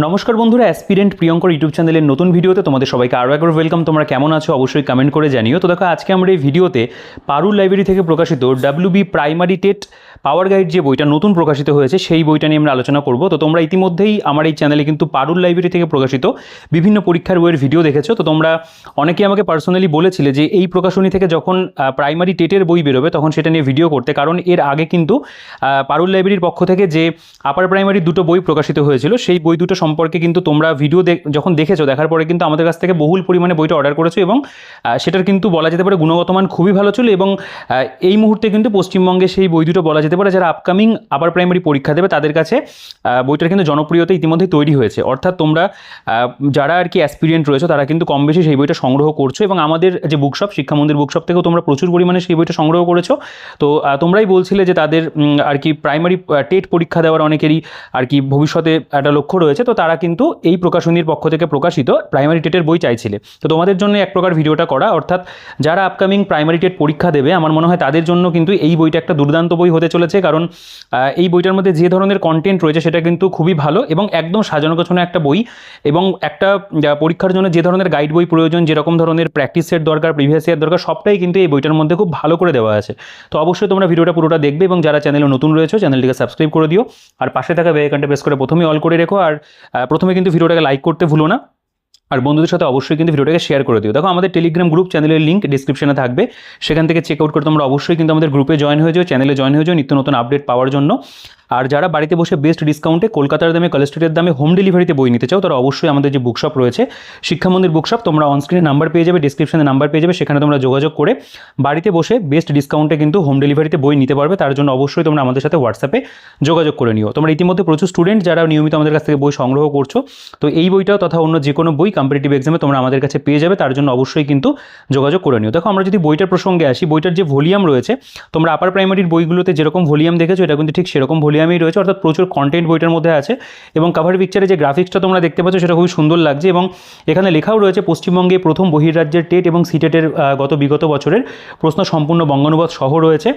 নমস্কার বন্ধুরা, aspirant Priyankar YouTube চ্যানেলের নতুন ভিডিওতে তোমাদের সবাইকে আরও একবার ওয়েলকাম। তোমরা কেমন আছো অবশ্যই কমেন্ট করে জানিও। তো দেখো, আজকে আমরা এই ভিডিওতে পারুল লাইব্রেরি থেকে প্রকাশিত WB প্রাইমারি টেট পাওয়ার গাইড যে বইটা নতুন প্রকাশিত হয়েছে সেই বইটা নিয়ে আমরা আলোচনা করব। তো তোমরা ইতিমধ্যেই আমার এই চ্যানেলে কিন্তু পারুল লাইব্রেরি থেকে প্রকাশিত বিভিন্ন পরীক্ষার বইয়ের ভিডিও দেখেছো। তো তোমরা অনেকেই আমাকে পার্সোনালি বলেছিলে যে এই প্রকাশনী থেকে যখন প্রাইমারি টেটের বই বেরোবে তখন সেটা নিয়ে ভিডিও করতে, কারণ এর আগে কিন্তু পারুল লাইব্রেরির পক্ষ থেকে যে আপার প্রাইমারি দুটো বই প্রকাশিত হয়েছিল সেই বই দুটো সম্পর্কে কিন্তু তোমরা ভিডিও যখন দেখেছো, দেখার পরে কিন্তু আমাদের কাছ থেকে বহুল পরিমাণে বইটা অর্ডার করেছো এবং সেটার কিন্তু বলা যেতে পারে গুণগত মান খুবই ভালো ছিল। এবং এই মুহূর্তে কিন্তু পশ্চিমবঙ্গে সেই বই দুটো বলা যেতে পারে যারা আপকামিং আপার প্রাইমারি পরীক্ষা দেবে তাদের কাছে বইটার কিন্তু জনপ্রিয়তা ইতিমধ্যেই তৈরি হয়েছে। অর্থাৎ তোমরা যারা আর কি অ্যাসপিরিয়েন্ট রয়েছে তারা কিন্তু কম বেশি সেই বইটা সংগ্রহ করছো এবং আমাদের যে বুকশপ শিক্ষা মন্দির বুকশপ থেকেও তোমরা প্রচুর পরিমাণে সেই বইটা সংগ্রহ করেছো। তো তোমরাই বলছিলে যে তাদের আর কি প্রাইমারি টেট পরীক্ষা দেওয়ার অনেকেরই আর কি ভবিষ্যতে একটা লক্ষ্য রয়েছে, তো তারা কিন্তু এই প্রকাশনীর পক্ষ থেকে প্রকাশিত প্রাইমারি টেটের বই চাইছিলে। তো তোমাদের জন্য এক প্রকার ভিডিওটা করা, অর্থাৎ যারা আপকামিং প্রাইমারি টেট পরীক্ষা দেবে আমার মনে হয় তাদের জন্য কিন্তু এই বইটা একটা দুর্দান্ত বই হতে চলেছে। কারণ এই বইটার মধ্যে যে ধরনের কন্টেন্ট রয়েছে সেটা কিন্তু খুবই ভালো এবং একদম সাজানো গোছানো একটা বই। এবং একটা পরীক্ষার জন্য যে ধরনের গাইড বই প্রয়োজন, যেরকম ধরনের প্র্যাকটিস সেট দরকার, প্রিভিয়াস ইয়ার দরকার, সবটাই কিন্তু এই বইটার মধ্যে খুব ভালো করে দেওয়া আছে। তো অবশ্যই তোমরা ভিডিওটা পুরোটা দেখবে এবং যারা চ্যানেলে নতুন রয়েছে চ্যানেলটিকে সাবস্ক্রাইব করে দিও আর পাশে থাকা বেল আইকনটা প্রেস করে প্রথমে অল করে রেখো। আর প্রথমে কিন্তু ভিডিওটাকে লাইক করতে ভুলো না আর বন্ধুদের সাথে অবশ্যই কিন্তু ভিডিওটাকে শেয়ার করে দিও। দেখো, আমাদের টেলিগ্রাম গ্রুপ চ্যানেলের লিঙ্ক ডিসক্রিপশনে থাকবে, সেখান থেকে চেক আউট করে তোমরা অবশ্যই কিন্তু আমাদের গ্রুপে জয়েন হয়ে যাও, চ্যানেলে জয়েন হয়ে যাও নিত্য নতুন আপডেট পাওয়ার জন্য। আর যারা বাড়িতে বসে বেস্ট ডিসকাউন্টে কলকাতার দামে কলেস্ট্রেটের দামে হোম ডেলিভারিতে বই নিতে চাও তারা অবশ্যই আমাদের যে বুকশপ রয়েছে শিক্ষা মন্দির বুকশপ, তোমরা অনস্ক্রিনে নাম্বার পেয়ে যাবে, ডিসক্রিপশনে নাম্বার পেয়ে যাবে, সেখানে তোমরা যোগাযোগ করে বাড়িতে বসে বেস্ট ডিসকাউন্টে কিন্তু হোম ডেলিভারিতে বই নিতে পারবে। তার জন্য অবশ্যই তোমরা আমাদের সাথে হোয়াটসঅ্যাপে যোগাযোগ করে নিও। তোমরা ইতিমধ্যে প্রচুর স্টুডেন্ট যারা নিয়মিত আমাদের কাছ থেকে বই সংগ্রহ করছো, তো এই বইটাও তথা অন্য যে কোনো বই কম্পিটিটিভ এক্সামে তোমরা আমাদের কাছে পেয়ে যাবে, তার জন্য অবশ্যই কিন্তু যোগাযোগ করে নিও। দেখো, আমরা যদি বইটার প্রসঙ্গে আসি, বইটার যে ভলিউম রয়েছে তোমরা আপার প্রাইমারির বইগুলোতে যেরকম ভলিউম দেখেছো এটা কিন্তু ঠিক সেরকম ভলিউমেই রয়েছে, অর্থাৎ প্রচুর কন্টেন্ট বইটার মধ্যে আছে। এবং কভার পিকচারে যে গ্রাফিক্সটা তোমরা দেখতে পাচ্ছ সেটা খুবই সুন্দর লাগছে এবং এখানে লেখাও রয়েছে পশ্চিমবঙ্গে প্রথম বহির্রাজ্যের টেট এবং সিটেটের বিগত বছরের প্রশ্ন সম্পূর্ণ বঙ্গানুবাদ সহ রয়েছে।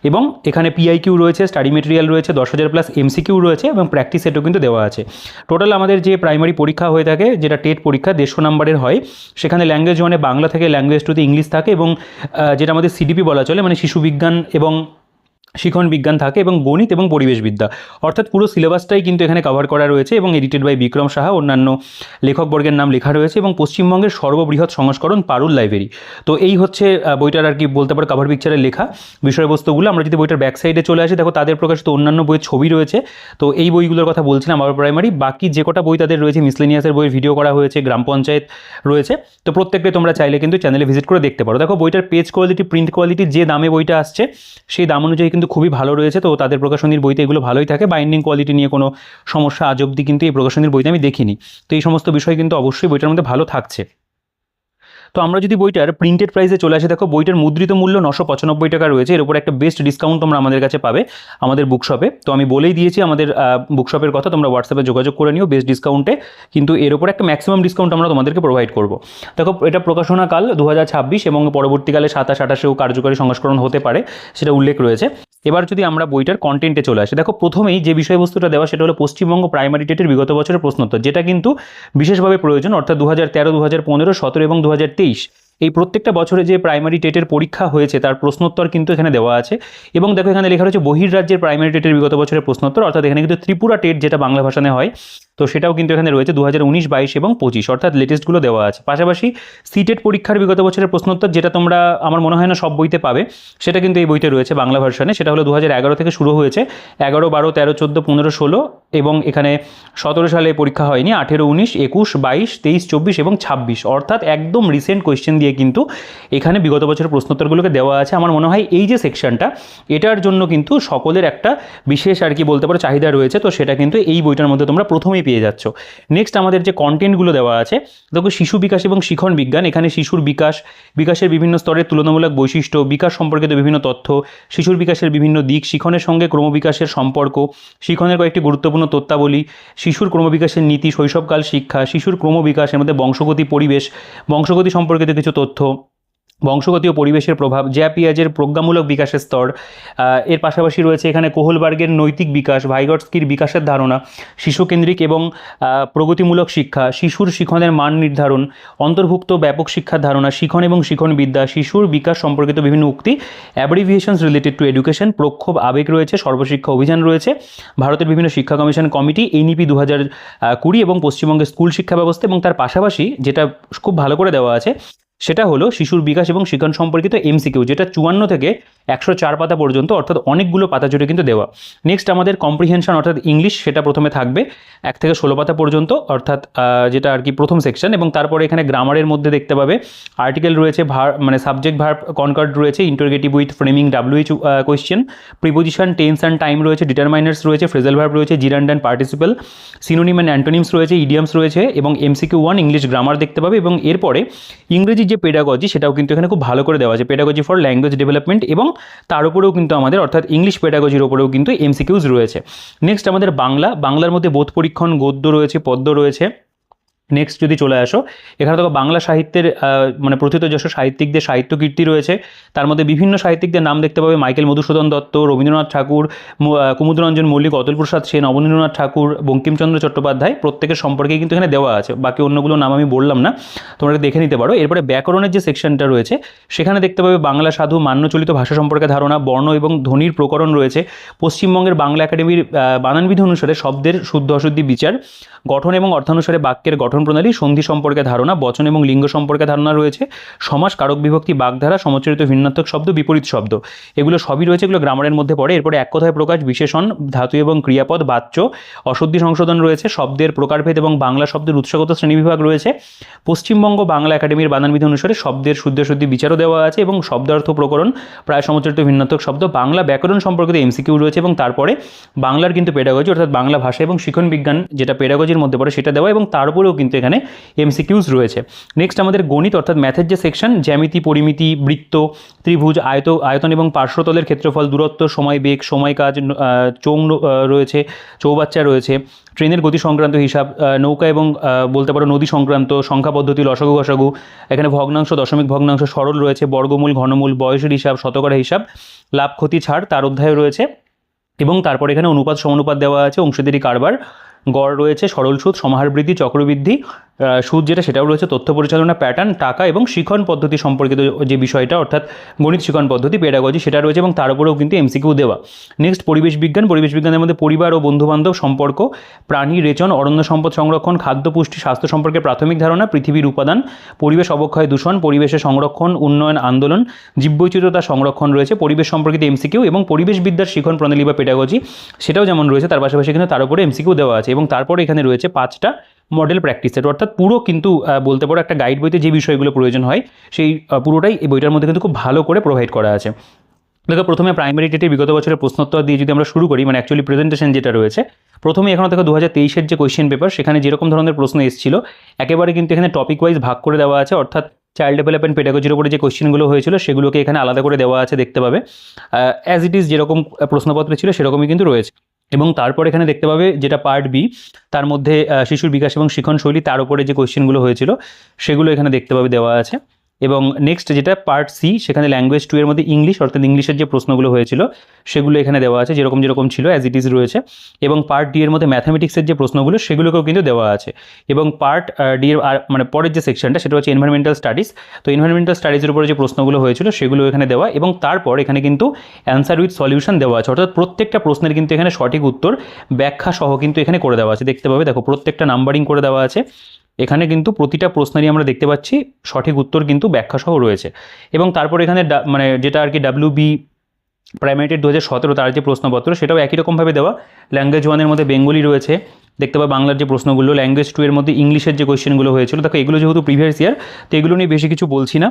এবং এখানে PIQ রয়েছে, স্টাডি মেটেরিয়াল রয়েছে, 10,000+ MCQ রয়েছে এবং প্র্যাকটিস সেটও কিন্তু দেওয়া আছে। টোটাল আমাদের যে প্রাইমারি পরীক্ষা হয়ে থাকে, যেটা টেট পরীক্ষা 150 নম্বরের হয়, সেখানে ল্যাঙ্গুয়েজ ওয়ানে বাংলা থেকে ল্যাঙ্গুয়েজ টুতে ইংলিশ থাকে এবং যেটা আমাদের CDP বলা চলে, মানে শিশু বিজ্ঞান এবং শিখন বিজ্ঞান থাকে এবং গণিত এবং পরিবেশবিদ্যা, অর্থাৎ পুরো সিলেবাসটাই কিন্তু এখানে কভার করা রয়েছে এবং এডিটেড বাই বিক্রম সাহা, অন্যান্য লেখকবর্গের নাম লেখা রয়েছে এবং পশ্চিমবঙ্গের সর্ববৃহৎ সংস্করণ পারুল লাইব্রেরি। তো এই হচ্ছে বইটার আর কি বলতে পারো কভার পিকচারে লেখা বিষয়বস্তুগুলো। আমরা যদি বইটার ব্যাক সাইডে চলে আসি, দেখো তাদের প্রকাশিত অন্যান্য বইয়ের ছবি রয়েছে। তো এই বইগুলোর কথা বলছিলাম আবার প্রাইমারি, বাকি যে কটা বই তাদের রয়েছে মিসলেনিয়াসের বইয়ের ভিডিও করা হয়েছে, গ্রাম পঞ্চায়েত রয়েছে, তো প্রত্যেকটাই তোমরা চাইলে কিন্তু চ্যানেলে ভিজিট করে দেখতে পারো। দেখো, বইটার পেজ কোয়ালিটি, প্রিন্ট কোয়ালিটি, যে দামে বইটা আসছে সেই দাম অনুযায়ী কিন্তু খুবই ভালো রয়েছে। তো তাদের প্রকাশনীর বইতে এগুলো ভালোই থাকে, বাইন্ডিং কোয়ালিটি নিয়ে কোনো সমস্যা আজ অবধি কিন্তু এই প্রকাশনীর বইতে আমি দেখিনি। তো এই সমস্ত বিষয় কিন্তু অবশ্যই বইটার মধ্যে ভালো থাকছে। তো আমরা যদি বইটার প্রিন্টেড প্রাইসে চলে আসি, দেখো বইটার মুদ্রিত মূল্য 995 টাকা রয়েছে। এর উপর একটা বেস্ট ডিসকাউন্ট তোমরা আমাদের কাছে পাবে আমাদের বুকশপে। তো আমি বলেই দিয়েছি আমাদের বুকশপের কথা, তোমরা হোয়াটসঅ্যাপে যোগাযোগ করে নিও বেস্ট ডিসকাউন্টে, কিন্তু এর উপর একটা ম্যাক্সিমাম ডিসকাউন্ট আমরা তোমাদেরকে প্রোভাইড করব। দেখো, এটা প্রকাশনাকাল 2026 এবং পরবর্তীকালে 27-28-এও কার্যকরী সংস্করণ হতে পারে, সেটা উল্লেখ রয়েছে। এবার যদি আমরা বইটার কন্টেন্টে চলে আসি, দেখো প্রথমেই যে বিষয়বস্তুটা দেওয়া সেটা হলো পশ্চিমবঙ্গ প্রাইমারি টেটের বিগত বছরের প্রশ্নোত্তর, যেটা কিন্তু বিশেষভাবে প্রয়োজন, অর্থাৎ 2013, 2015, 2017 এবং 2023 এই প্রত্যেকটা বছরে যে প্রাইমারি টেটের পরীক্ষা হয়েছে তার প্রশ্নোত্তর কিন্তু এখানে দেওয়া আছে। এবং দেখো, এখানে লেখা রয়েছে বহির্রাজ্যের প্রাইমারি টেটের বিগত বছরের প্রশ্নোত্তর, অর্থাৎ এখানে কিন্তু ত্রিপুরা টেট যেটা বাংলা ভাষায় হয় তো সেটাও কিন্তু এখানে রয়েছে 2019, 22 এবং 25, অর্থাৎ লেটেস্টগুলো দেওয়া আছে। পাশাপাশি সিটেট পরীক্ষার বিগত বছরের প্রশ্নোত্তর, যেটা তোমরা আমার মনে হয় না সব বইতে পাবে, সেটা কিন্তু এই বইতে রয়েছে বাংলা ভার্সনে। সেটা হলো 2011 থেকে শুরু হয়েছে, 11, 12, 13, 14, 15, 16 এবং এখানে 17 সালে পরীক্ষা হয়নি, 18, 19, 21, 22, 23, 24 এবং 26, অর্থাৎ একদম রিসেন্ট কোয়েশ্চেন দিয়ে কিন্তু এখানে বিগত বছরের প্রশ্নোত্তরগুলোকে দেওয়া আছে। আমার মনে হয় এই যে সেকশনটা, এটার জন্য কিন্তু সকলের একটা বিশেষ আর কি বলতে পারো চাহিদা রয়েছে, তো সেটা কিন্তু এই বইটার মধ্যে তোমরা প্রথমেই পেয়ে যাচ্ছ। নেক্সট আমাদের যে কন্টেন্টগুলো দেওয়া আছে, দেখো শিশু বিকাশ এবং শিখন বিজ্ঞান, এখানে শিশুর বিকাশের বিভিন্ন স্তরের তুলনামূলক বৈশিষ্ট্য, বিকাশ সম্পর্কিত বিভিন্ন তথ্য, শিশুর বিকাশের বিভিন্ন দিক, শিখনের সঙ্গে ক্রমবিকাশের সম্পর্ক, শিখনের কয়েকটি গুরুত্বপূর্ণ তথ্যাবলী, শিশুর ক্রমবিকাশের নীতি, শৈশবকাল শিক্ষা, শিশুর ক্রমবিকাশের মধ্যে বংশগতি, পরিবেশ, বংশগতি সম্পর্কিত কিছু তথ্য, বংশগতি ও পরিবেশের প্রভাব, জ্যা পিয়াজের প্রজ্ঞামূলক বিকাশের স্তর, এর পাশাপাশি রয়েছে এখানে কোহলবার্গের নৈতিক বিকাশ, ভাইগটস্কির বিকাশের ধারণা, শিশুকেন্দ্রিক এবং প্রগতিমূলক শিক্ষা, শিশুর শিখনের মান নির্ধারণ, অন্তর্ভুক্ত ব্যাপক শিক্ষার ধারণা, শিখন এবং শিখনবিদ্যা, শিশুর বিকাশ সম্পর্কিত বিভিন্ন উক্তি, অ্যাব্রিভিয়েশনস রিলেটেড টু এডুকেশন, প্রক্ষোভ আবেগ রয়েছে, সর্বশিক্ষা অভিযান রয়েছে, ভারতের বিভিন্ন শিক্ষা কমিশন কমিটি, এনইপি 2020 এবং পশ্চিমবঙ্গের স্কুল শিক্ষা ব্যবস্থা, এবং তার পাশাপাশি যেটা খুব ভালো করে দেওয়া আছে সেটা হলো শিশুর বিকাশ এবং শিক্ষণ সম্পর্কিত এমসিকিউ, যেটা 54 থেকে 104 পাতা পর্যন্ত, অর্থাৎ অনেকগুলো পাতা জুড়ে কিন্তু দেওয়া। নেক্সট আমাদের কম্প্রিহেনশন অর্থাৎ ইংলিশ, সেটা প্রথমে থাকবে 1 থেকে 16 পাতা পর্যন্ত, অর্থাৎ যেটা আর কি প্রথম সেকশন, এবং তারপরে এখানে গ্রামারের মধ্যে দেখতে পাবে আর্টিকেল রয়েছে, মানে সাবজেক্ট ভার্ব কনকর্ড রয়েছে, interrogative with framing WH question, preposition, tense and time রয়েছে, ডিটারমাইনার্স রয়েছে, ফ্রেজাল ভার্ব রয়েছে, জিরান্ড and participle, synonym and antonyms রয়েছে, ইডিয়ামস রয়েছে, এবং MCQ 1 ইংলিশ গ্রামার দেখতে পাবে। এবং এরপরে ইংরেজির যে পেডাগজি সেটাও কিন্তু এখানে খুব ভালো করে দেওয়া আছে, পেডাগজি ফর ল্যাঙ্গুয়েজ ডেভেলপমেন্ট, এবং তার উপরেও কিন্তু আমাদের অর্থাৎ ইংলিশ পেডাগজির উপরেও কিন্তু MCQs রয়েছে। নেক্সট আমাদের বাংলার মধ্যে বোধ পরীক্ষণ, গদ্য রয়েছে, পদ্য রয়েছে। নেক্সট যদি চলে আসো, এখানে দেখো বাংলা সাহিত্যের মানে প্রথিতযশ সাহিত্যিকদের সাহিত্য কীর্তি রয়েছে, তার মধ্যে বিভিন্ন সাহিত্যিকদের নাম দেখতে পাবে, মাইকেল মধুসূদন দত্ত, রবীন্দ্রনাথ ঠাকুর, কুমুদরঞ্জন মল্লিক, অতুল প্রসাদ সেন, অবনীন্দ্রনাথ ঠাকুর, বঙ্কিমচন্দ্র চট্টোপাধ্যায়, প্রত্যেকের সম্পর্কে কিন্তু এখানে দেওয়া আছে। বাকি অন্যগুলোর নাম আমি বললাম না, তোমরা দেখে নিতে পারো। এরপরে ব্যাকরণের যে সেকশনটা রয়েছে সেখানে দেখতে পাবে বাংলা সাধু, মান্যচলিত ভাষা সম্পর্কে ধারণা, বর্ণ এবং ধ্বনির প্রকরণ রয়েছে, পশ্চিমবঙ্গের বাংলা একাডেমির বানানবিধি অনুসারে শব্দের শুদ্ধ অশুদ্ধি বিচার, গঠন এবং অর্থানুসারে বাক্যের গঠন প্রণালী, সন্ধি সম্পর্কে ধারণা, বচন এবং লিঙ্গ সম্পর্কে ধারণা রয়েছে, সমাস, কারক বিভক্তি, বাগধারা, সমচরিত ভিন্নাত্মক শব্দ, বিপরীত শব্দ, এগুলো সবই রয়েছে, এগুলো গ্রামারের মধ্যে পড়ে। এরপরে এক কথায় প্রকাশ, বিশেষণ, ধাতু এবং ক্রিয়াপদ, বাচ্য, অশুদ্ধি সংশোধন রয়েছে, শব্দের প্রকারভেদ এবং বাংলা শব্দের উৎসগত শ্রেণীবিভাগ রয়েছে, পশ্চিমবঙ্গ বাংলা একাডেমির বানানবিধি অনুসারে শব্দের শুদ্ধ শুদ্ধি বিচারও দেওয়া আছে, এবং শব্দার্থ প্রকরণ, প্রায় সমচরিত ভিন্নাত্মক শব্দ, বাংলা ব্যাকরণ সম্পর্কিত MCQ রয়েছে, এবং তারপরে বাংলার কিন্তু পেডাগজি অর্থাৎ বাংলা ভাষা এবং শিক্ষণ বিজ্ঞান যেটা পেডাগজির মধ্যে পড়ে সেটা দেওয়া, এবং তার উপরেও কিন্তু এখানে MCQs রয়েছে। নেক্সট আমাদের গণিত অর্থাৎ ম্যাথের যে সেকশন, জ্যামিতি, পরিমিতি, বৃত্ত, ত্রিভুজ, আয়তন এবং পার্শ্বতলের ক্ষেত্রফল, দূরত্ব, সময়, বেগ, সময়, কাজ, চৌং রয়েছে, চৌবাচ্চা রয়েছে, ট্রেনের গতি সংক্রান্ত হিসাব, নৌকা এবং বলতে পারো নদী সংক্রান্ত, সংখ্যা পদ্ধতি, লসাগু গসাগু, এখানে ভগ্নাংশ, দশমিক ভগ্নাংশ, সরল রয়েছে, বর্গমূল, ঘনমূল, বয়সের হিসাব, শতকরা হিসাব, লাভ ক্ষতি ছাড় তার অধ্যায় রয়েছে, এবং তারপর এখানে অনুপাত সমানুপাত দেওয়া আছে, অংশীদারি কারবার, গড় রয়েছে, সরল সুদ, সমাহার বৃদ্ধি, চক্রবৃদ্ধি, সুদ যেটা সেটাও রয়েছে, তথ্য পরিচালনা, প্যাটার্ন, টাকা এবং শিখন পদ্ধতি সম্পর্কিত যে বিষয়টা অর্থাৎ গণিত শিখন পদ্ধতি পেডাগজি সেটা রয়েছে, এবং তার উপরেও কিন্তু MCQ দেওয়া। নেক্সট পরিবেশ বিজ্ঞানের মধ্যে পরিবার ও বন্ধুবান্ধব সম্পর্ক, প্রাণী, রেচন, অরণ্য সম্পদ সংরক্ষণ, খাদ্য, পুষ্টি, স্বাস্থ্য সম্পর্কে প্রাথমিক ধারণা, পৃথিবীর উপাদান, পরিবেশ অবক্ষয়, দূষণ, পরিবেশের সংরক্ষণ, উন্নয়ন, আন্দোলন, জীববৈচিত্র্যতা সংরক্ষণ রয়েছে, পরিবেশ সম্পর্কিত MCQ, এবং পরিবেশবিদ্যার শিখন প্রণালী বা পেডাগজি সেটাও যেমন রয়েছে, তার পাশাপাশি এখানে তার উপরে MCQ দেওয়া আছে, এবং তারপরে এখানে রয়েছে 5টা মডেল প্র্যাকটিস সেট, অর্থাৎ পুরো কিন্তু বলতে পারো একটা গাইড বইতে যে বিষয়গুলো প্রয়োজন হয় সেই পুরোটাই এই বইটার মধ্যে কিন্তু খুব ভালো করে প্রোভাইড করা আছে। দেখো প্রথমে প্রাইমারি টেটের বিগত বছরের প্রশ্নোত্তর দিয়ে যদি আমরা শুরু করি, মানে অ্যাকচুয়ালি প্রেজেন্টেশন যেটা রয়েছে, প্রথমে এখানে দেখো 2023-এর যে কোয়েশ্চেন পেপার সেখানে যেরকম ধরনের প্রশ্ন এসেছিল একেবারে কিন্তু এখানে টপিক ওয়াইজ ভাগ করে দেওয়া আছে, অর্থাৎ চাইল্ড ডেভেলপমেন্ট পেডাগজির উপরে যে কোয়েশ্চেনগুলো হয়েছিল সেগুলোকে এখানে আলাদা করে দেওয়া আছে, দেখতে পাবে অ্যাজ ইট ইজ যেরকম প্রশ্নপত্রে ছিল সেরকমই কিন্তু রয়েছে। এবং তারপর এখানে দেখতে পাবে যেটা পার্ট বি, তার মধ্যে শিশুর বিকাশ এবং শিক্ষণ শৈলী তার উপরে যে কোয়েশ্চেনগুলো হয়েছিল সেগুলো এখানে দেখতে পাবে দেওয়া আছে। এবং নেক্সট যেটা পার্ট সি, সেখানে ল্যাঙ্গুয়েজ 2 এর মধ্যে ইংলিশ অর্থাৎ ইংলিশের যে প্রশ্নগুলো হয়েছিল সেগুলো এখানে দেওয়া আছে, যেরকম ছিল অ্যাজ ইট ইজ রয়েছে। এবং পার্ট ডি এর মধ্যে ম্যাথামেটিক্সের যে প্রশ্নগুলো সেগুলোকেও কিন্তু দেওয়া আছে। এবং পার্ট ডি এর মানে পরের যে সেকশনটা সেটা হচ্ছে এনভায়রনমেন্টাল স্টাডিজ, তো এনভায়রনমেন্টাল স্টাডিজের উপরে যে প্রশ্নগুলো হয়েছিল সেগুলো এখানে দেওয়া, এবং তারপর এখানে কিন্তু অ্যান্সার উইথ সলিউশন দেওয়া আছে, অর্থাৎ প্রত্যেকটা প্রশ্নের কিন্তু এখানে সঠিক উত্তর ব্যাখ্যা সহ কিন্তু এখানে করে দেওয়া আছে, দেখতে পাবে দেখো প্রত্যেকটা নাম্বারিং করে দেওয়া আছে, এখানে কিন্তু প্রতিটা প্রশ্নেরই আমরা দেখতে পাচ্ছি সঠিক উত্তর কিন্তু ব্যাখ্যা সহ রয়েছে। এবং তারপর এখানে মানে যেটা আর কি WB প্রাইমারি টেট 2017 তার যে প্রশ্নপত্র সেটাও একই রকমভাবে দেওয়া, ল্যাঙ্গুয়েজ 1 এর মধ্যে বেঙ্গলি রয়েছে, দেখতে পাবে বাংলার যে প্রশ্নগুলো, ল্যাঙ্গুয়েজ 2 এর মধ্যে ইংলিশের যে কোয়েশ্চেনগুলো হয়েছিল, দেখো এগুলো যেহেতু প্রিভিয়াস ইয়ার তো এগুলো নিয়ে বেশি কিছু বলছি না,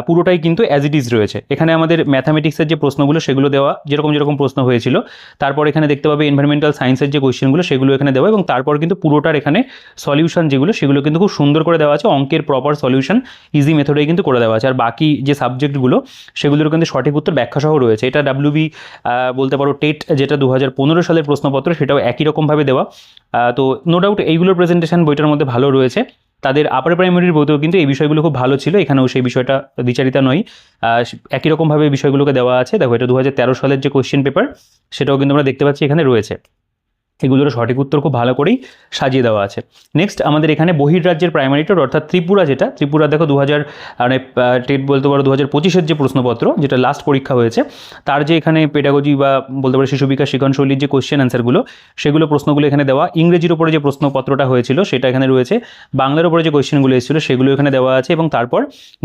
পুরোটাই কিন্তু অ্যাজ ইট ইজ রয়েছে। এখানে আমাদের ম্যাথামেটিক্সের যে প্রশ্নগুলো সেগুলো দেওয়া, যেরকম প্রশ্ন হয়েছিল, তারপর এখানে দেখতে পাবে এনভায়রনমেন্টাল সায়েন্সের যে কোয়েশ্চেনগুলো সেগুলো এখানে দেওয়া, এবং তারপর কিন্তু পুরোটার এখানে সলিউশন যেগুলো সেগুলো কিন্তু খুব সুন্দর করে দেওয়া আছে, অঙ্কের প্রপার সলিউশন ইজি মেথডেই কিন্তু করে দেওয়া আছে। আর বাকি যে সাবজেক্টগুলো সেগুলোর কিন্তু সঠিক উত্তর ব্যাখ্যা সহ রয়েছে। এটা WB বলতে পারো টেট যেটা 2015 সালের প্রশ্নপত্র সেটাও একই রকমভাবে দেওয়া, তো নো ডাউট এইগুলোর প্রেজেন্টেশন বইটার মধ্যে ভালো রয়েছে। তাদের আপার প্রাইমারির বইতেও কিন্তু এই বিষয়গুলো খুব ভালো ছিল, এখানেও সেই বিষয়টা দ্বিচারিতা নয়, একই রকমভাবে বিষয়গুলোকে দেওয়া আছে। দেখো এটা 2013 সালের যে কোয়েশ্চেন পেপার সেটাও কিন্তু আমরা দেখতে পাচ্ছি এখানে রয়েছে। এগুলোর সঠিক উত্তর খুব ভালো করেই সাজিয়ে দেওয়া আছে। নেক্সট আমাদের এখানে বহির্রাজ্যের প্রাইমারি টেট অর্থাৎ ত্রিপুরা, যেটা ত্রিপুরা দেখো 2000 মানে টেট বলতে পারো 2025-এর যে প্রশ্নপত্র, যেটা লাস্ট পরীক্ষা হয়েছে, তার যে এখানে পেডাগজি বা বলতে পারো শিশু বিকাশ শিক্ষণশৈলীর যে কোয়েশ্চেন অ্যান্সারগুলো, সেগুলো প্রশ্নগুলো এখানে দেওয়া। ইংরেজির উপরে যে প্রশ্নপত্রটা হয়েছিল সেটা এখানে রয়েছে, বাংলার উপরে যে কোয়েশ্চেনগুলো এসেছিলো সেগুলো এখানে দেওয়া আছে, এবং তারপর